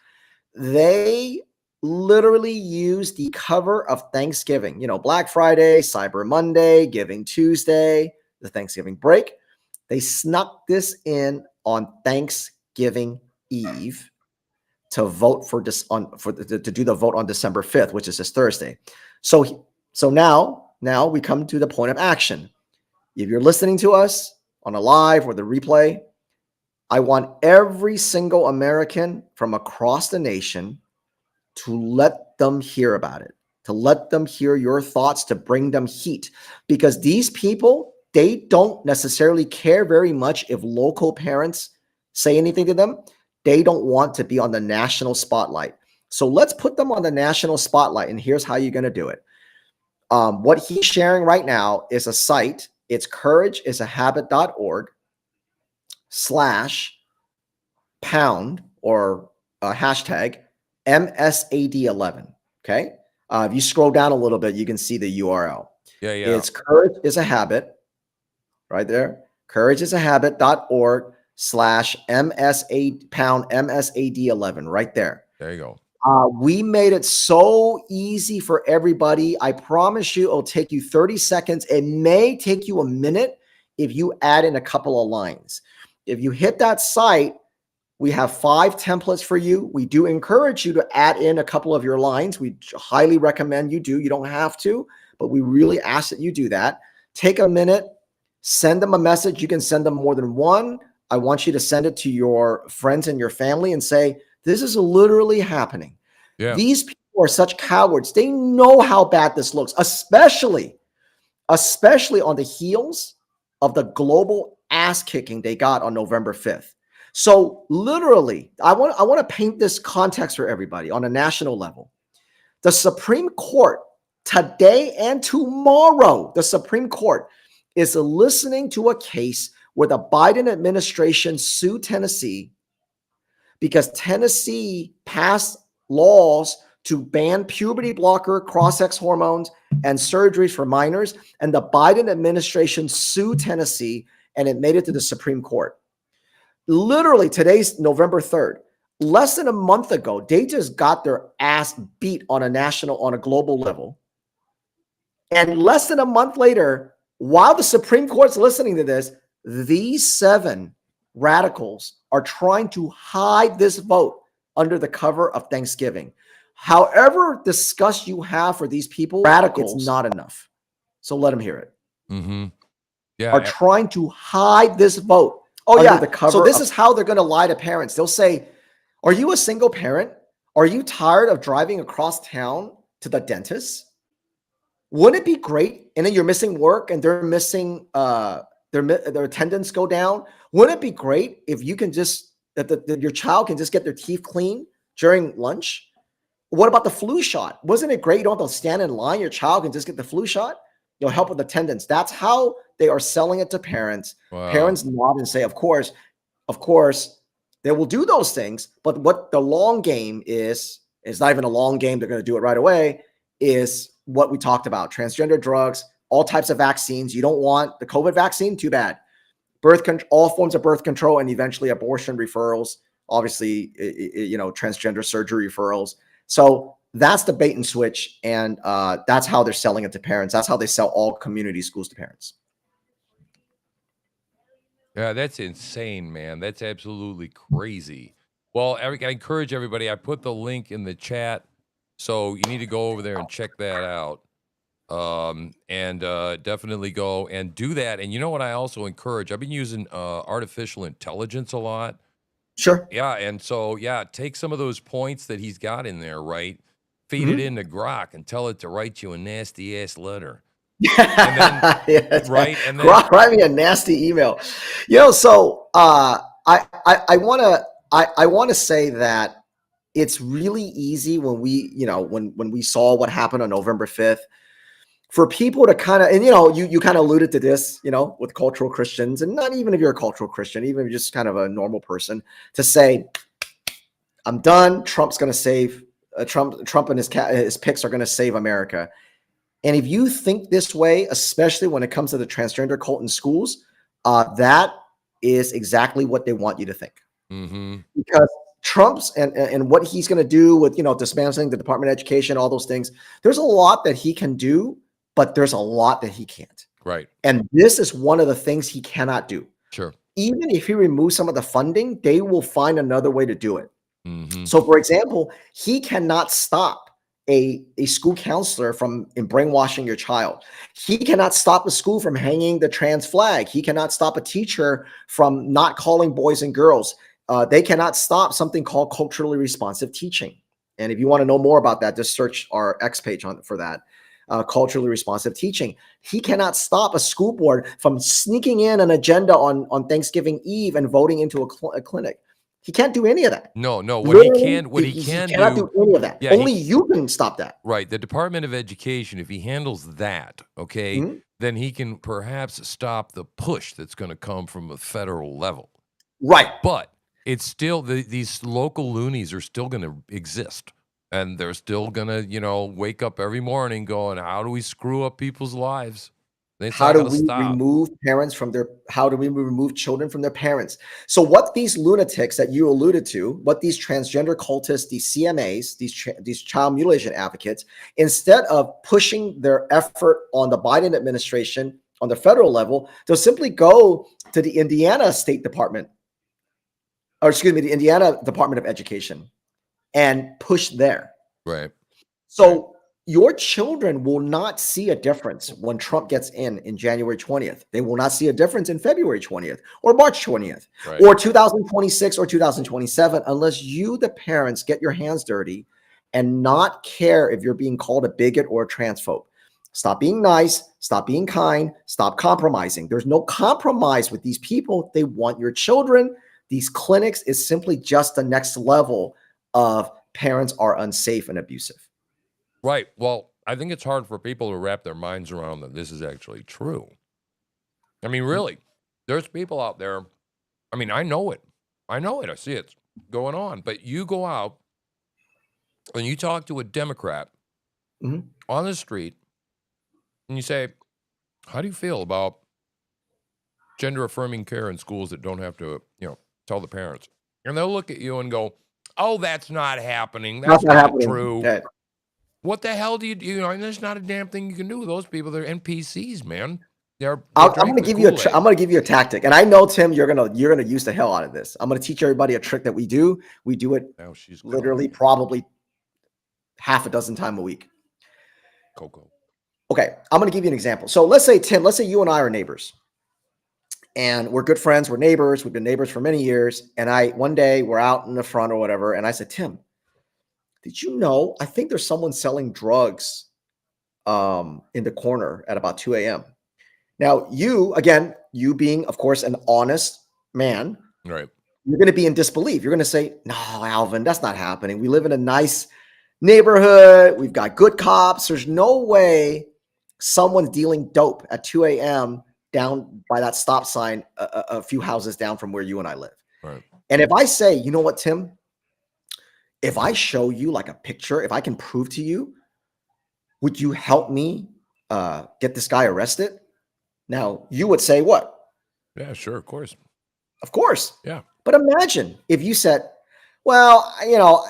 They literally use the cover of Thanksgiving, Black Friday, Cyber Monday, Giving Tuesday, the Thanksgiving break. They snuck this in on Thanksgiving Eve to vote for this to do the vote on December 5th, which is this Thursday. So now we come to the point of action. If you're listening to us on a live or the replay, I want every single American from across the nation to let them hear about it, to let them hear your thoughts, to bring them heat, because these people, they don't necessarily care very much if local parents say anything to them. They don't want to be on the national spotlight. So let's put them on the national spotlight. And here's how you're going to do it. What he's sharing right now is a site. It's courageisAhabit.org/pound or hashtag MSAD11. Okay. If you scroll down a little bit, you can see the URL. Yeah. It's Courage is a Habit right there. courageisAhabit.org/MSAD11 right there. There you go. We made it so easy for everybody. I promise you it'll take you 30 seconds. It may take you a minute if you add in a couple of lines. If you hit that site, we have 5 templates for you. We do encourage you to add in a couple of your lines. We highly recommend you do. You don't have to, but we really ask that you do that. Take a minute, send them a message. You can send them more than one. I want you to send it to your friends and your family and say, this is literally happening. Yeah. These people are such cowards. They know how bad this looks, especially on the heels of the global ass kicking they got on November 5th. So literally, I want to paint this context for everybody on a national level. The Supreme Court today and tomorrow, the Supreme Court is listening to a case where the Biden administration sued Tennessee because Tennessee passed laws to ban puberty blocker, cross-sex hormones, and surgeries for minors. And the Biden administration sued Tennessee, and it made it to the Supreme Court. Literally, today's November 3rd. less than a month ago, they just got their ass beat on a global level. And less than a month later, while the Supreme Court's listening to this, these 7 radicals are trying to hide this vote under the cover of Thanksgiving. However disgust you have for these people, radicals, it's not enough. So let them hear it. Mm-hmm. Yeah, are trying to hide this vote. Oh yeah, the cover. So this is how they're going to lie to parents. They'll say, "Are you a single parent? Are you tired of driving across town to the dentist? Wouldn't it be great?" And then you're missing work, and they're missing their attendance go down. Wouldn't it be great if you can just that your child can just get their teeth cleaned during lunch? What about the flu shot? Wasn't it great? You don't have to stand in line. Your child can just get the flu shot. You'll help with attendance. That's how they are selling it to parents. Wow. Parents nod and say, of course, they will do those things. But what the long game is not even a long game. They're going to do it right away. Is what we talked about: transgender drugs, all types of vaccines. You don't want the COVID vaccine? Too bad. All forms of birth control, and eventually abortion referrals. Obviously, transgender surgery referrals. So that's the bait and switch, and that's how they're selling it to parents. That's how they sell all community schools to parents. Yeah, that's insane, man. That's absolutely crazy. Well, Eric, I encourage everybody. I put the link in the chat, so you need to go over there and check that out. And definitely go and do that. And you know what I also encourage? I've been using artificial intelligence a lot. Sure. Yeah, and so, yeah, take some of those points that he's got in there, right? Feed it into Grok and tell it to write you a nasty-ass letter. And then, yes, right? And then, Grok, write me a nasty email. So I want to say that it's really easy when we saw what happened on November 5th for people to kind of, and you kind of alluded to this, with cultural Christians, and not even if you're a cultural Christian, even if you're just kind of a normal person, to say, I'm done. Trump's going to save Trump and his picks are going to save America. And if you think this way, especially when it comes to the transgender cult in schools, that is exactly what they want you to think. Because Trump's and what he's going to do with, dismantling the Department of Education, all those things, there's a lot that he can do, but there's a lot that he can't. Right. And this is one of the things he cannot do. Sure. Even if he removes some of the funding, they will find another way to do it. So, for example, he cannot stop a school counselor from brainwashing your child. He cannot stop a school from hanging the trans flag. He cannot stop a teacher from not calling boys and girls. They cannot stop something called culturally responsive teaching. And if you want to know more about that, just search our X page for that. Culturally responsive teaching. He cannot stop a school board from sneaking in an agenda on Thanksgiving Eve and voting into a clinic. He can't do any of that. No. What he cannot do any of that. Yeah, only you can stop that. Right. The Department of Education, if he handles that, okay, then he can perhaps stop the push that's going to come from a federal level. Right. But it's still these local loonies are still going to exist. And they're still going to, wake up every morning going, how do we screw up people's lives? How do we remove children from their parents? So what these lunatics that you alluded to, what these transgender cultists, these CMAs, these child mutilation advocates, instead of pushing their effort on the Biden administration on the federal level, they'll simply go to the Indiana State Department, the Indiana Department of Education, and push there. Right. So your children will not see a difference when Trump gets in January 20th. They will not see a difference in February 20th or March 20th or 2026 or 2027 unless you, the parents, get your hands dirty and not care if you're being called a bigot or a transphobe. Stop being nice. Stop being kind. Stop compromising. There's no compromise with these people. They want your children. These clinics is simply just the next level of parents are unsafe and abusive. Right. Well, I think it's hard for people to wrap their minds around that this is actually true. I mean, really, there's people out there. I mean, I know it. I see it going on. But you go out and you talk to a Democrat on the street and you say, how do you feel about gender affirming care in schools that don't have to, tell the parents? And they'll look at you and go, Oh, that's not happening. That's That's not not happening. true. Okay. What the hell do you know? And there's not a damn thing you can do with those people. They're NPCs, man. They I'm drank gonna the give you Kool-Aid. I'm gonna give you a tactic, and I know Tim, you're gonna use the hell out of this. I'm gonna teach everybody a trick that we do. We do it Now she's literally coming. probably half a dozen times a week. Coco. Okay, I'm gonna give you an example. So let's say Tim, let's say you and I are neighbors, and we're good friends. We're neighbors. We've been neighbors for many years. And one day we're out in the front or whatever, and I said, Tim, did you know? I think there's someone selling drugs in the corner at about 2 a.m. Now, you being, of course, an honest man, Right. you're going to be in disbelief. You're going to say, no, Alvin, that's not happening. We live in a nice neighborhood. We've got good cops. There's no way someone's dealing dope at 2 a.m. down by that stop sign a few houses down from where you and I live. Right. And if I say, you know what, Tim, if I show you like a picture, if I can prove to you, would you help me get this guy arrested? Now, you would say what? Yeah, sure, of course. Of course. Yeah. But imagine if you said, well,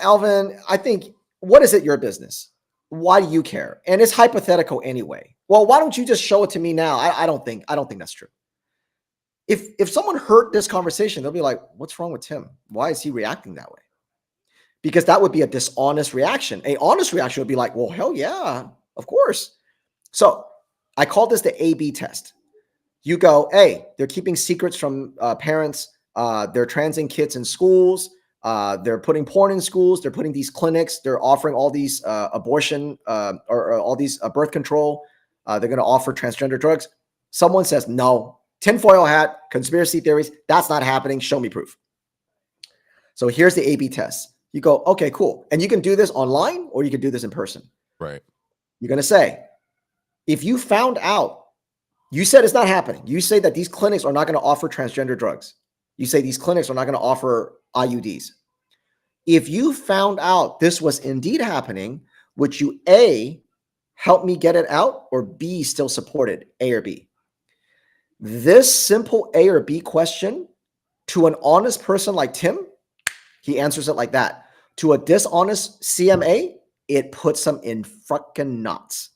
Alvin, I think, what is it your business? Why do you care? And it's hypothetical anyway. Well, why don't you just show it to me now? I don't think that's true. If someone heard this conversation, they'll be like, what's wrong with Tim? Why is he reacting that way? Because that would be a dishonest reaction. A honest reaction would be like, well, hell yeah, of course. So I call this the A/B test. You go, hey, they're keeping secrets from parents. They're transing kids in schools. They're putting porn in schools. They're putting these clinics. They're offering all these abortion or all these birth control. They're going to offer transgender drugs. Someone says, no, tinfoil hat, conspiracy theories. That's not happening. Show me proof. So here's the A/B test. You go, okay, cool. And you can do this online or you can do this in person. Right. You're going to say, if you found out, you said it's not happening. You say that these clinics are not going to offer transgender drugs. You say these clinics are not going to offer IUDs. If you found out this was indeed happening, would you A, help me get it out, or B, still support it, A or B? This simple A or B question to an honest person like Tim, he answers it like that. To a dishonest CMA, it puts them in fucking knots.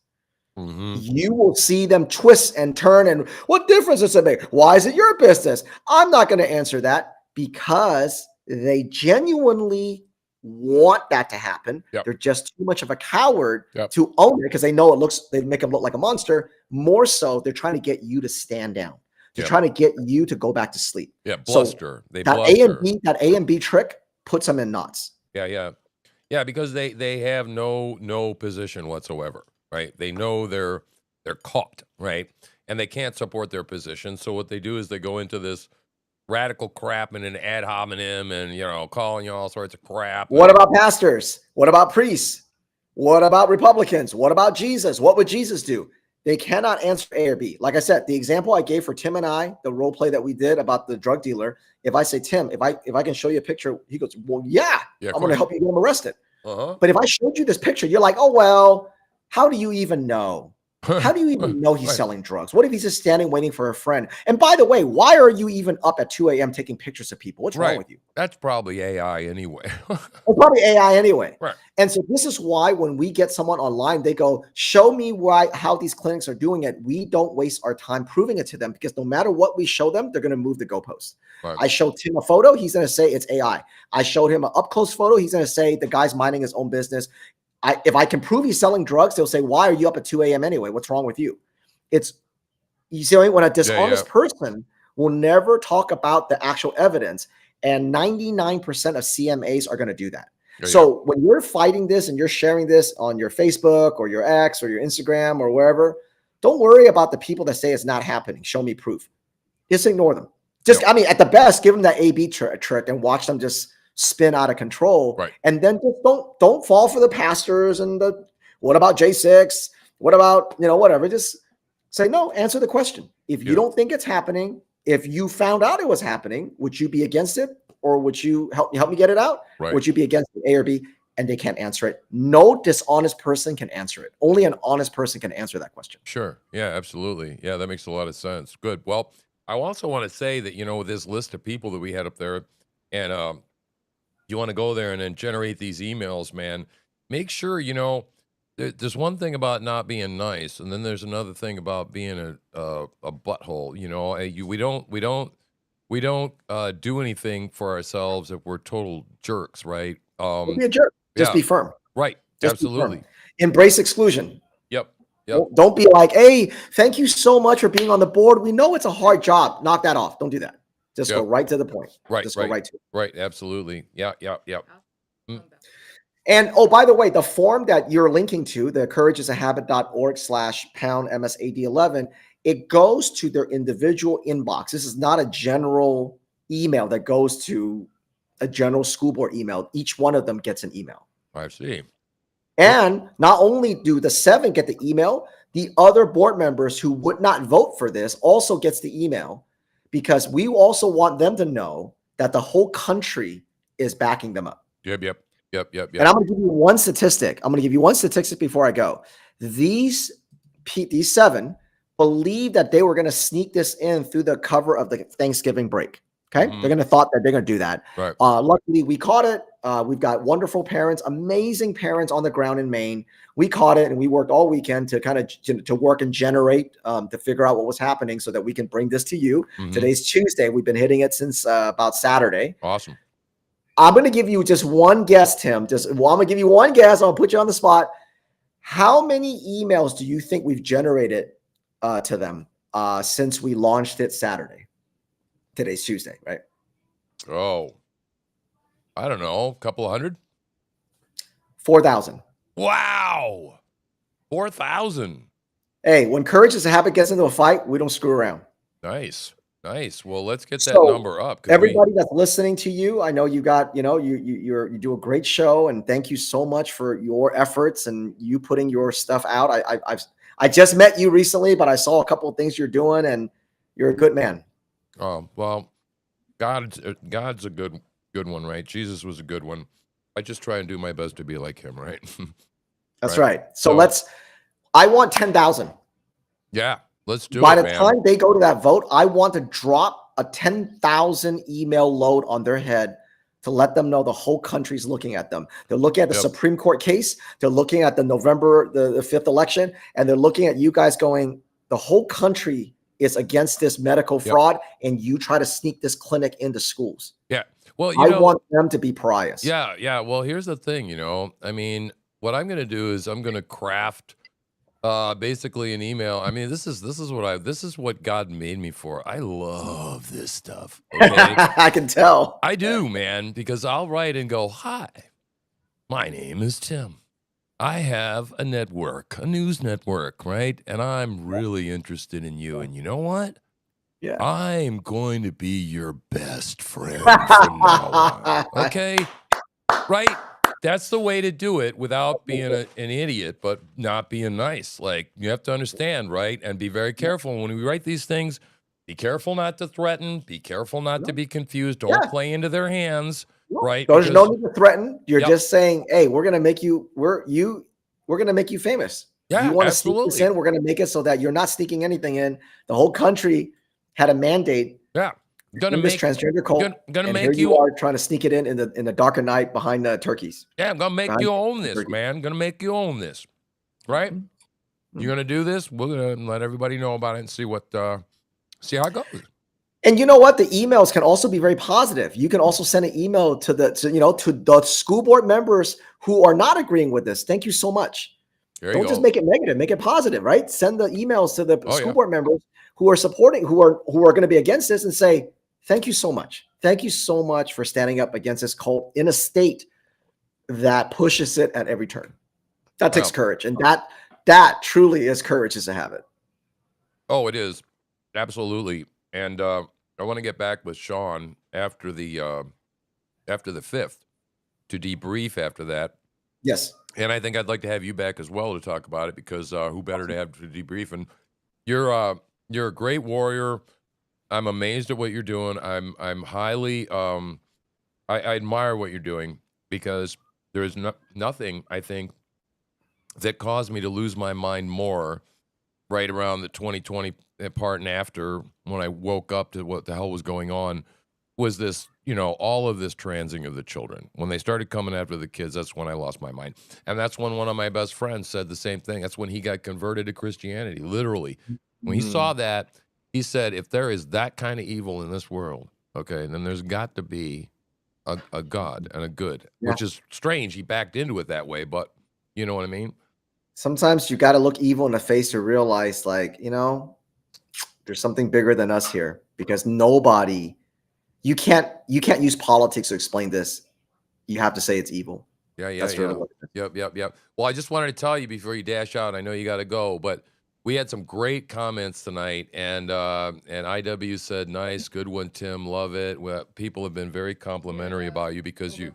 Mm-hmm. You will see them twist and turn. And what difference does it make? Why is it your business? I'm not going to answer that because they genuinely want that to happen. Yep. They're just too much of a coward Yep. to own it because they know they make them look like a monster. More so, they're trying to get you to stand down. They're Yep. trying to get you to go back to sleep. Yeah, bluster. So that A and B trick puts them in knots. Yeah, because they have no position whatsoever, right? They know they're caught, right? And they can't support their position. So what they do is they go into this radical crap and an ad hominem and calling you all sorts of crap. What about pastors? What about priests? What about Republicans? What about Jesus? What would Jesus do? They cannot answer A or B. Like I said, the example I gave for Tim and I, the role play that we did about the drug dealer, if I say, Tim, if I can show you a picture, he goes, well, yeah I'm going to help you get him arrested. But if I showed you this picture, you're like, oh, well, how do you even know? How do you even know he's selling drugs? What if he's just standing waiting for a friend? And by the way, why are you even up at 2 a.m. taking pictures of people? What's wrong with you? That's probably AI anyway. It's probably AI anyway. Right. And so this is why when we get someone online, they go, show me how these clinics are doing it. We don't waste our time proving it to them because no matter what we show them, they're going to move the goalpost. Right. I showed Tim a photo. He's going to say it's AI. I showed him an up-close photo. He's going to say the guy's minding his own business. If I can prove he's selling drugs, they'll say, why are you up at 2 a.m. anyway? What's wrong with you? You see, when a dishonest person will never talk about the actual evidence, and 99% of CMAs are going to do that. So when you're fighting this and you're sharing this on your Facebook or your X or your Instagram or wherever, don't worry about the people that say it's not happening. Show me proof. Just ignore them. At the best, give them that A/B trick and watch them just spin out of control. Right. And then just don't fall for the pastors and what about J6? What about, whatever. Just say, no, answer the question. If you don't think it's happening, if you found out it was happening, would you be against it? Or would you help me get it out? Right. Would you be against it, A or B? And they can't answer it. No dishonest person can answer it. Only an honest person can answer that question. Sure. Yeah, absolutely. Yeah, that makes a lot of sense. Good. Well, I also want to say that, this list of people that we had up there, and you want to go there and then generate these emails, man, make sure, you know, there's one thing about not being nice, and then there's another thing about being a butthole. You know, we don't do anything for ourselves if we're total jerks, right? Don't be a jerk. Just Yeah, be firm. right. Just be firm. Absolutely. Embrace exclusion. Yep. Yep. Don't be like, hey, thank you so much for being on the board. We know it's a hard job. Knock that off. Don't do that. Just Yep. go right to the point. Right. Just right. go right to it. Right. Absolutely. Yeah. Yeah. Yeah. Mm. And oh, by the way, the form that you're linking to, the courageasahabit.org/#MSAD11, it goes to their individual inbox. This is not a general email that goes to a general school board email. Each one of them gets an email. I see. And not only do the 7 get the email, the other board members who would not vote for this also gets the email, because we also want them to know that the whole country is backing them up. Yep. Yep. Yep. Yep. Yep. And I'm going to give you one statistic. I'm going to give you one statistic before I go. These 7 believe that they were going to sneak this in through the cover of the Thanksgiving break. Okay. They're going to thought that they're going to do that. Right. Luckily, we caught it. We've got wonderful parents, amazing parents on the ground in Maine. We caught it, and we worked all weekend to kind of to work and generate, to figure out what was happening so that we can bring this to you. Today's Tuesday. We've been hitting it since about Saturday. Awesome. I'm going to give you just one guess, Tim. I'm going to give you one guess. I'll put you on the spot. How many emails do you think we've generated to them since we launched it Saturday? Today's Tuesday, right? Oh, I don't know. A couple of hundred? 4,000. Wow. 4,000. Hey, when Courage is a Habit gets into a fight, we don't screw around. Nice. Nice. Well, let's get that So, number up. Everybody that's listening to you, I know you got, you know, you do a great show, and thank you so much for your efforts and you putting your stuff out. I just met you recently, but I saw a couple of things you're doing, and you're a good man. Oh, well, God's a good one, right? Jesus was a good one. I just try and do my best to be like him, right? That's right. So I want 10,000. Yeah, let's do By it, the man. time they go to that vote, I want to drop a 10,000 email load on their head to let them know the whole country's looking at them. They're looking at the Supreme Court case. They're looking at the November the 5th election, and they're looking at you guys going, the whole country is against this medical fraud, and you try to sneak this clinic into schools. Yeah. Well, I want them to be pariahs. Yeah. Yeah. Well, here's the thing, you know, I mean, what I'm going to do is I'm going to craft basically an email. I mean, this is what God made me for. I love this stuff. Okay? I can tell. I do, man, because I'll write and go, hi, my name is Tim. I have a network, a news network, right? And I'm really interested in you. And you know what? Yeah. I'm going to be your best friend from now on. Okay? Right? That's the way to do it without being an idiot, but not being nice. Like, you have to understand, right? And be very careful. When we write these things, be careful not to threaten. Be careful not to be confused. Don't play into their hands, right? There's no need to threaten. You're just saying, hey, we're going to make you, we're going to make you famous. Yeah, you want to sneak this in, we're going to make it so that you're not sneaking anything in. The whole country had a mandate. Yeah. Gonna make this transgender cult. Gonna make here you are trying to sneak it in the darker night behind the turkeys. Yeah, I'm gonna make you own this, man. Gonna make you own this, right? You're gonna do this. We're gonna let everybody know about it and see how it goes. And you know what? The emails can also be very positive. You can also send an email to the school board members who are not agreeing with this. Thank you so much. Don't just make it negative. Make it positive, right? Send the emails to the school board members who are supporting, who are going to be against this, and say, thank you so much. Thank you so much for standing up against this cult in a state that pushes it at every turn. That takes courage. And that truly is Courage is a Habit. Oh, it is. Absolutely. And I want to get back with Sean after the 5th to debrief after that. Yes. And I think I'd like to have you back as well to talk about it, because who better to have to debrief? And you're a great warrior. I'm amazed at what you're doing. I'm highly I admire what you're doing, because there is nothing, I think, that caused me to lose my mind more right around the 2020 part and after, when I woke up to what the hell was going on, was this, you know, all of this transing of the children. When they started coming after the kids, that's when I lost my mind. And that's when one of my best friends said the same thing. That's when he got converted to Christianity, literally. When he saw that, he said, if there is that kind of evil in this world, okay, then there's got to be a God and a good, Yeah. which is strange. He backed into it that way, but you know what I mean? Sometimes you got to look evil in the face to realize, like, you know, there's something bigger than us here, because nobody, you can't use politics to explain this. You have to say it's evil. Yeah. That's really what it is. Yep. Well, I just wanted to tell you before you dash out. I know you got to go, but we had some great comments tonight, and IW said, "Nice, good one, Tim. Love it." Well, people have been very complimentary about you because you.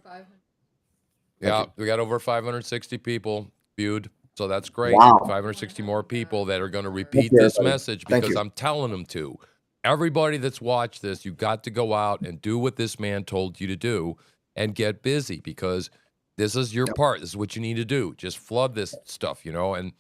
Yeah, we got over 560 people viewed, so that's great. Wow. 560 more people that are going to Thank repeat you, this everybody. message Thank because you. I'm telling them to. Everybody that's watched this, you got to go out and do what this man told you to do and get busy, because this is your part. This is what you need to do. Just flood this stuff, you know, and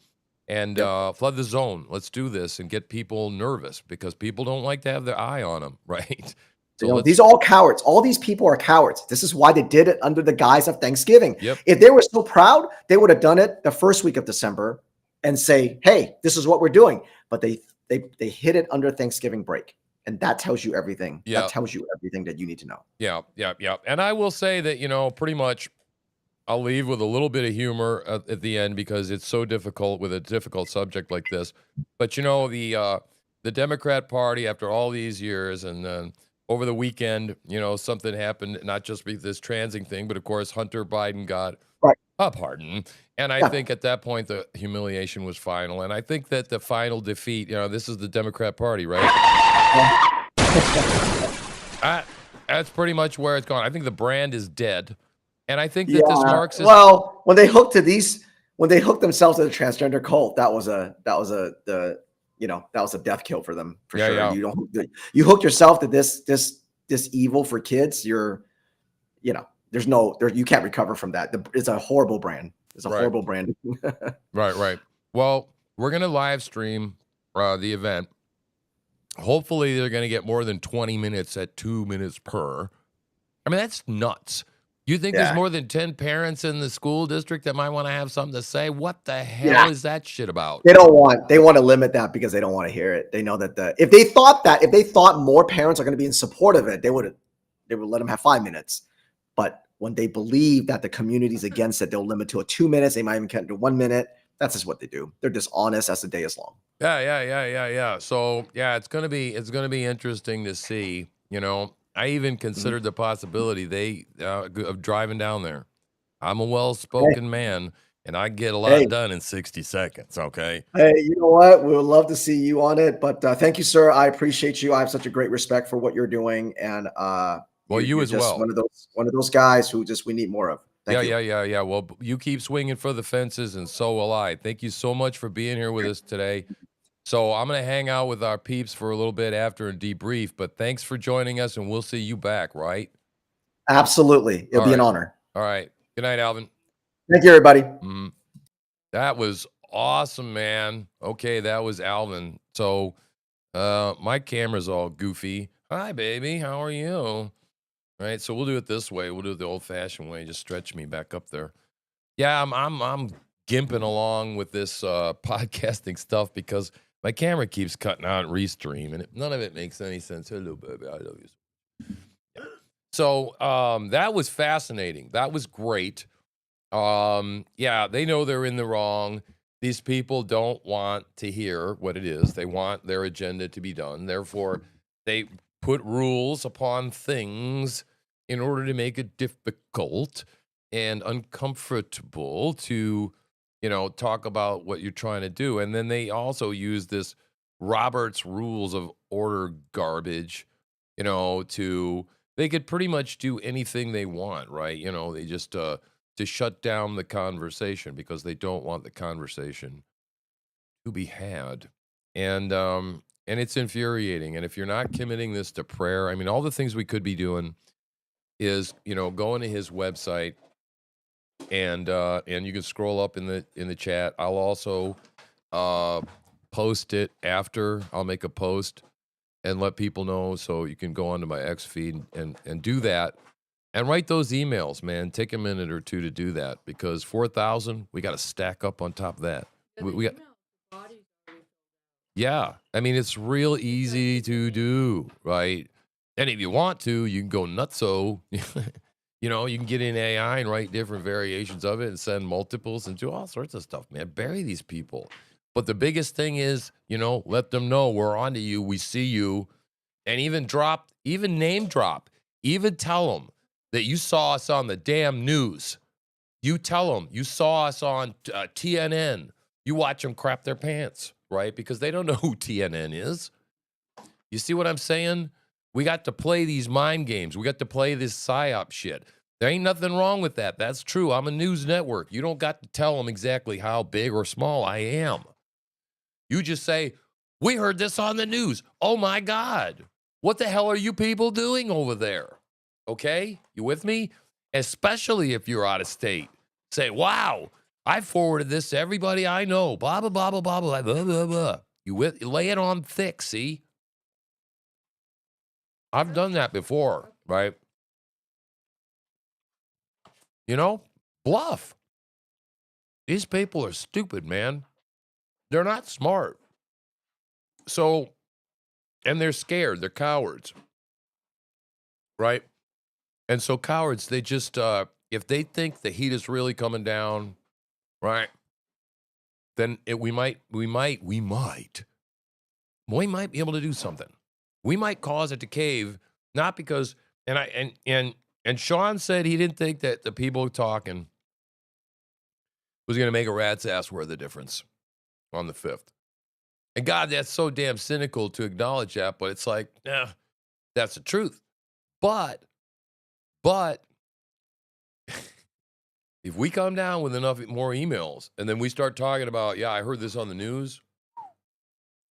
flood the zone. Let's do this and get people nervous, because people don't like to have their eye on them, right? So You know, these are all cowards. All these people are cowards. This is why they did it under the guise of Thanksgiving. Yep. If they were so proud, they would have done it the first week of December and say, "Hey, this is what we're doing." But they hid it under Thanksgiving break, and that tells you everything. Yeah. That tells you everything that you need to know. Yeah. And I will say that, you know, pretty much I'll leave with a little bit of humor at the end, because it's so difficult with a difficult subject like this. But, you know, the Democrat Party, after all these years, and then over the weekend, you know, something happened, not just with this transing thing, but of course, Hunter Biden got a pardon. And I think at that point, the humiliation was final. And I think that the final defeat, you know, this is the Democrat Party, right? That's pretty much where it's gone. I think the brand is dead. And I think that this Marxist. Well, when they hooked themselves to the transgender cult, that was a death kill for them, for sure. Yeah. You hook yourself to this evil for kids, you can't recover from that. It's a horrible brand. It's a horrible brand. Right. Well, we're gonna live stream the event. Hopefully, they're gonna get more than 20 minutes at 2 minutes per. I mean, that's nuts. You think there's more than 10 parents in the school district that might want to have something to say? What the hell is that shit about? They want to limit that because they don't want to hear it. They know that if they thought more parents are going to be in support of it, they would let them have 5 minutes. But when they believe that the community's against it, they'll limit to 2 minutes. They might even cut to 1 minute. That's just what they do. They're dishonest as the day is long. Yeah. So yeah, it's gonna be interesting to see. You know, I even considered the possibility of driving down there. I'm a well-spoken man, and I get a lot done in 60 seconds. Okay. Hey, you know what? We would love to see you on it, but thank you, sir. I appreciate you. I have such a great respect for what you're doing, and well, you as well. One of those guys who we need more of. Thank you. Yeah. Well, you keep swinging for the fences, and so will I. Thank you so much for being here with us today. So I'm going to hang out with our peeps for a little bit after and debrief, but thanks for joining us, and we'll see you back, right? Absolutely. It'll be an honor. All right. Good night, Alvin. Thank you, everybody. That was awesome, man. Okay, that was Alvin. So my camera's all goofy. Hi, baby. How are you? All right, so we'll do it this way. We'll do it the old-fashioned way. Just stretch me back up there. Yeah, I'm gimping along with this podcasting stuff because my camera keeps cutting out and restream, and none of it makes any sense. Hello, baby. I love you. Yeah. So that was fascinating. That was great. Yeah, they know they're in the wrong. These people don't want to hear what it is. They want their agenda to be done. Therefore, they put rules upon things in order to make it difficult and uncomfortable to, you know, talk about what you're trying to do. And then they also use this Robert's Rules of Order garbage, you know, they could pretty much do anything they want, right? You know, they just to shut down the conversation because they don't want the conversation to be had. And it's infuriating. And if you're not committing this to prayer, I mean, all the things we could be doing is, you know, going to his website, and you can scroll up in the chat. I'll also post it after. I'll make a post and let people know, so you can go onto my X feed and do that. And write those emails, man. Take a minute or two to do that, because 4,000, we got to stack up on top of that. We got, yeah. I mean, it's real easy to do, right? And if you want to, you can go nutso. You know, you can get in AI and write different variations of it and send multiples and do all sorts of stuff, man. Bury these people. But the biggest thing is, you know, let them know we're onto you. We see you. And even name drop, even tell them that you saw us on the damn news. You tell them you saw us on TNN. You watch them crap their pants, right? Because they don't know who TNN is. You see what I'm saying? We got to play these mind games. We got to play this psyop shit. There ain't nothing wrong with that. That's true. I'm a news network. You don't got to tell them exactly how big or small I am. You just say, we heard this on the news. Oh my God. What the hell are you people doing over there? Okay? You with me? Especially if you're out of state. Say, wow, I forwarded this to everybody I know. Blah, blah, blah, blah, blah, blah, blah, blah, blah. You lay it on thick, see? I've done that before, right? You know, bluff. These people are stupid, man. They're not smart. So, and they're scared. They're cowards, right? And so cowards, they just, if they think the heat is really coming down, right, then we might be able to do something. We might cause it to cave, not because, and Sean said he didn't think that the people talking was going to make a rat's ass worth the difference on the 5th. And God, that's so damn cynical to acknowledge that, but it's like, that's the truth. But if we come down with enough more emails and then we start talking about, yeah, I heard this on the news,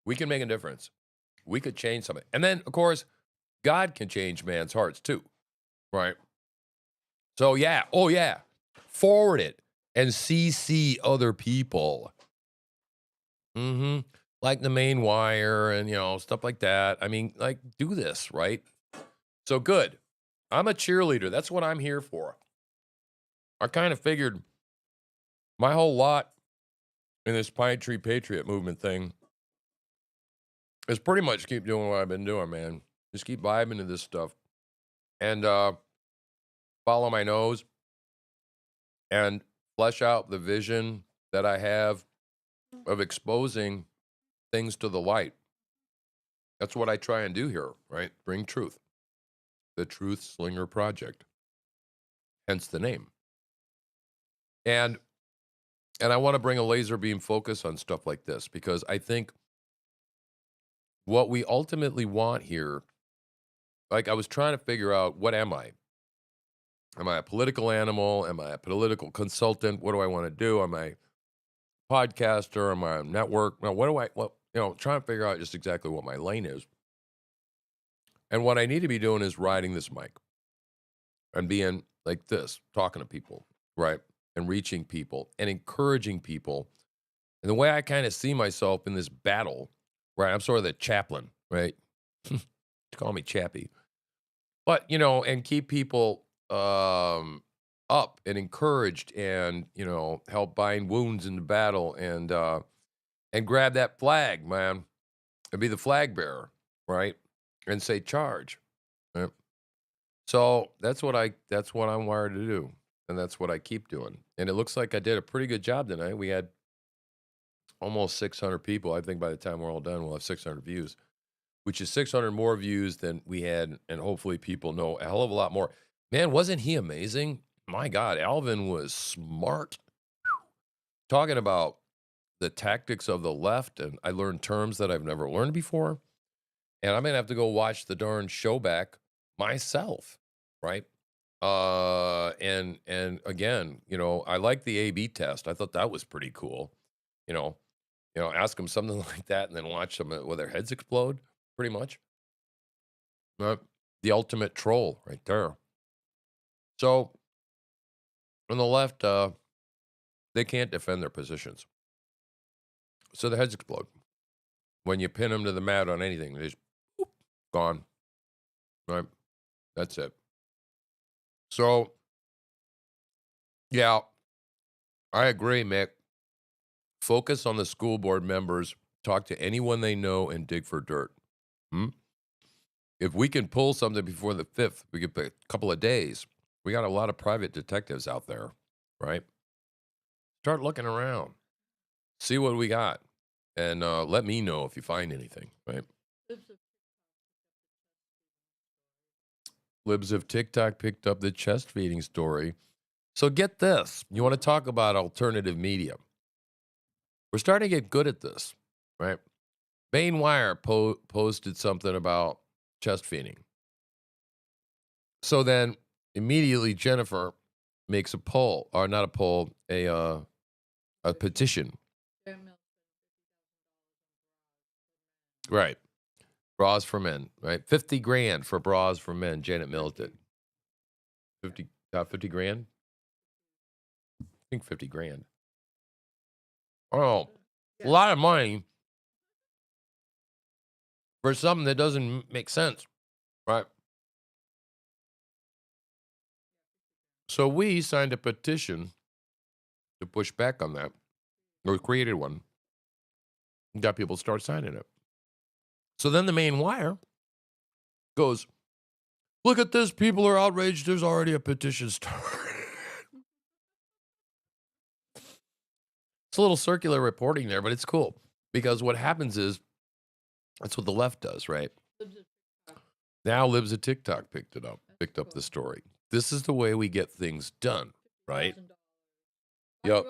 we can make a difference. We could change something. And then, of course, God can change man's hearts too, right? So, yeah, forward it and CC other people. Like the main wire and, you know, stuff like that. I mean, like, do this, right? So good. I'm a cheerleader. That's what I'm here for. I kind of figured my whole lot in this Pine Tree Patriot movement thing is pretty much keep doing what I've been doing, man. Just keep vibing to this stuff and follow my nose and flesh out the vision that I have of exposing things to the light. That's what I try and do here, right? Bring truth. The TruthSlinger Project. Hence the name. And I want to bring a laser beam focus on stuff like this, because I think what we ultimately want here, like I was trying to figure out, what am I? Am I a political animal? Am I a political consultant? What do I want to do? Am I a podcaster? Am I a network? Now, trying to figure out just exactly what my lane is. And what I need to be doing is riding this mic and being like this, talking to people, right? And reaching people and encouraging people. And the way I kind of see myself in this battle, right? I'm sort of the chaplain, right? Call me Chappie. But, you know, and keep people up and encouraged and, you know, help bind wounds in the battle and grab that flag, man, and be the flag bearer, right? And say charge. Right? So that's what I'm wired to do. And that's what I keep doing. And it looks like I did a pretty good job tonight. We had almost 600 people. I think by the time we're all done, we'll have 600 views, which is 600 more views than we had. And hopefully people know a hell of a lot more. Man, wasn't he amazing? My God, Alvin was smart. Talking about the tactics of the left. And I learned terms that I've never learned before. And I'm going to have to go watch the darn show back myself, right? And again, you know, I like the A/B test. I thought that was pretty cool. You know, ask them something like that and then watch them with their heads explode, pretty much. The ultimate troll right there. So on the left, they can't defend their positions. So their heads explode. When you pin them to the mat on anything, they just, whoop, gone. Right? That's it. So, yeah, I agree, Mick. Focus on the school board members. Talk to anyone they know and dig for dirt. Hmm? If we can pull something before the 5th, we could put a couple of days. We got a lot of private detectives out there, right? Start looking around. See what we got. And let me know if you find anything, right? Libs of TikTok picked up the chest feeding story. So get this. You want to talk about alternative media. We're starting to get good at this, right? Maine Wire posted something about chest feeding. So then immediately Jennifer makes a poll, or not a poll, a petition. Right. Bras for men, right? 50 grand for bras for men. Janet Mills did. 50 grand? I think 50 grand. Oh, a lot of money for something that doesn't make sense, right? So we signed a petition to push back on that, or created one. Got people to start signing it. So then the Maine Wire goes, look at this. People are outraged. There's already a petition started. It's a little circular reporting there, but it's cool. Because what happens is, that's what the left does, right? Now Libs of TikTok picked up the story. This is the way we get things done, right? Yep.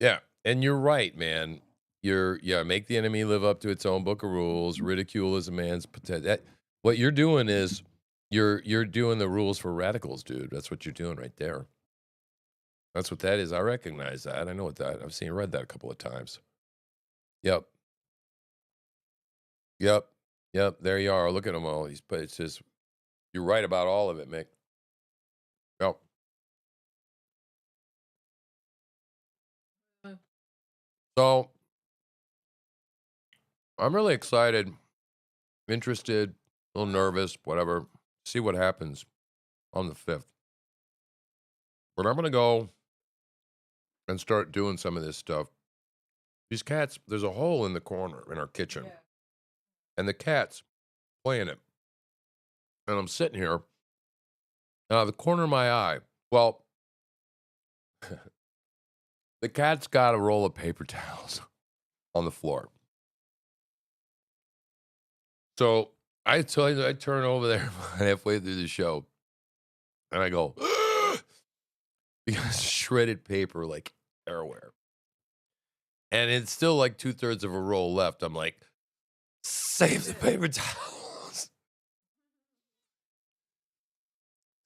Yeah. And you're right, man. Make the enemy live up to its own book of rules. Ridicule is a man's potential. What you're doing is you're doing the rules for radicals, dude. That's what you're doing right there. That's what that is. I recognize that. I know what that. I've read that a couple of times. Yep. Yep. Yep. There you are. Look at them all. But it's just, you're right about all of it, Mick. Yep. So I'm really excited, interested, a little nervous, whatever. See what happens on the 5th. But I'm going to go and start doing some of this stuff. These cats, there's a hole in the corner in our kitchen. Yeah. And the cat's playing it. And I'm sitting here, the corner of my eye. Well, the cat's got a roll of paper towels on the floor. So I turn over there halfway through the show, and I go, because shredded paper like everywhere. And it's still like 2/3 of a roll left. I'm like, save the paper towels.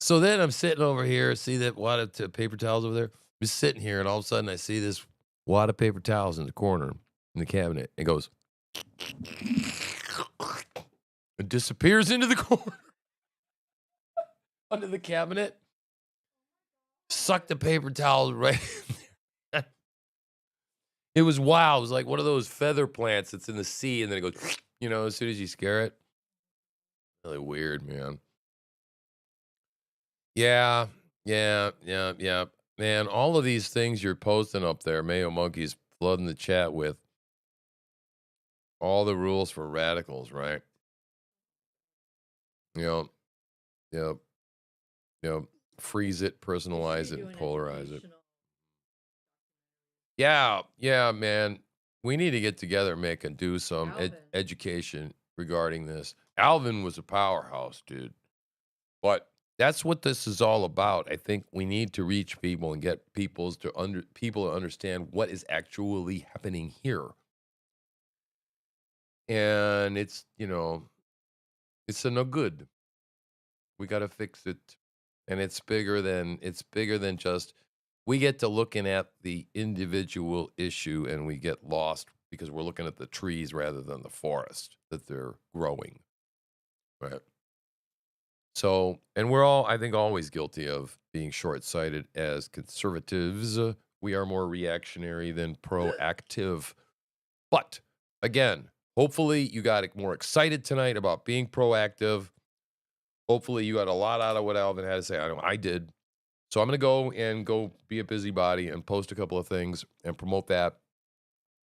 So then I'm sitting over here, see that wad of paper towels over there? I'm just sitting here, and all of a sudden I see this wad of paper towels in the corner in the cabinet. It goes, it disappears into the corner under the cabinet. Suck the paper towels right in there. It was wild. It was like one of those feather plants that's in the sea, and then it goes, as soon as you scare it. Really weird, man. Yeah. Man, all of these things you're posting up there, Mayo Monkey's flooding the chat with all the rules for radicals, right? Yep. Freeze it, personalize it, and polarize it. Yeah, man. We need to get together, Mick, and do some education regarding this. Alvin was a powerhouse, dude. But that's what this is all about. I think we need to reach people and get people to understand what is actually happening here. And it's a no good. We got to fix it. And it's bigger than just, we get to looking at the individual issue and we get lost because we're looking at the trees rather than the forest that they're growing. Right. So, and we're all, I think, always guilty of being short-sighted as conservatives. We are more reactionary than proactive. But again, Hopefully, you got more excited tonight about being proactive. Hopefully, you got a lot out of what Alvin had to say. I know I did. So I'm going to go be a busybody and post a couple of things and promote that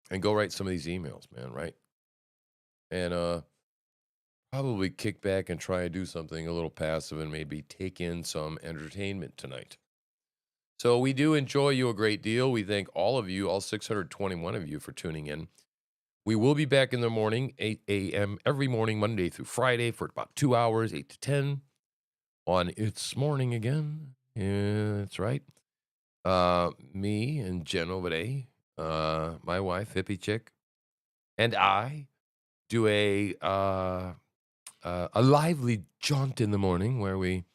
and go write some of these emails, man, right? And probably kick back and try and do something a little passive and maybe take in some entertainment tonight. So we do enjoy you a great deal. We thank all of you, all 621 of you, for tuning in. We will be back in the morning, 8 a.m. every morning, Monday through Friday, for about 2 hours, 8 to 10, on It's Morning Again. Yeah, that's right. Me and Jen over there, my wife, Hippie Chick, and I do a lively jaunt in the morning where we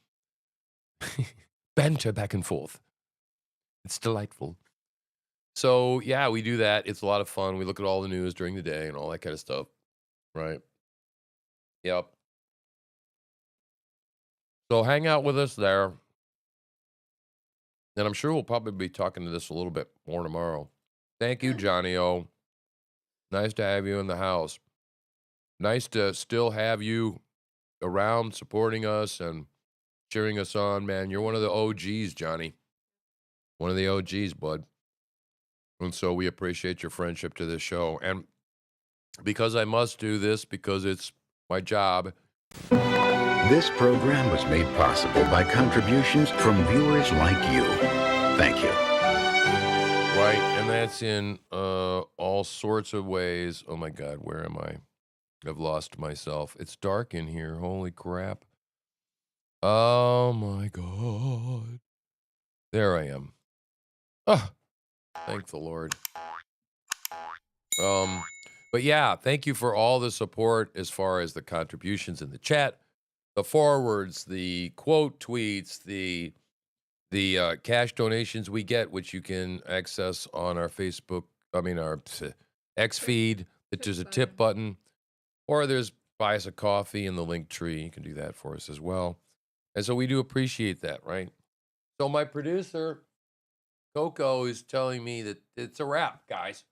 banter back and forth. It's delightful. So, yeah, we do that. It's a lot of fun. We look at all the news during the day and all that kind of stuff, right? Yep. So hang out with us there. And I'm sure we'll probably be talking to this a little bit more tomorrow. Thank you, Johnny O. Nice to have you in the house. Nice to still have you around supporting us and cheering us on, man. You're one of the OGs, Johnny. One of the OGs, bud. And so we appreciate your friendship to this show. And because I must do this, because it's my job. This program was made possible by contributions from viewers like you. Thank you. Right, and that's in all sorts of ways. Oh my God, where am I? I've lost myself. It's dark in here. Holy crap. Oh my God. There I am. Ah, thank the Lord. But yeah, thank you for all the support as far as the contributions in the chat, the forwards, the quote tweets, the cash donations we get, which you can access on our Facebook, our X feed. That there's a tip button, or there's buy us a coffee in the link tree. You can do that for us as well. And so we do appreciate that, right? So my producer, Coco, is telling me that it's a wrap, guys.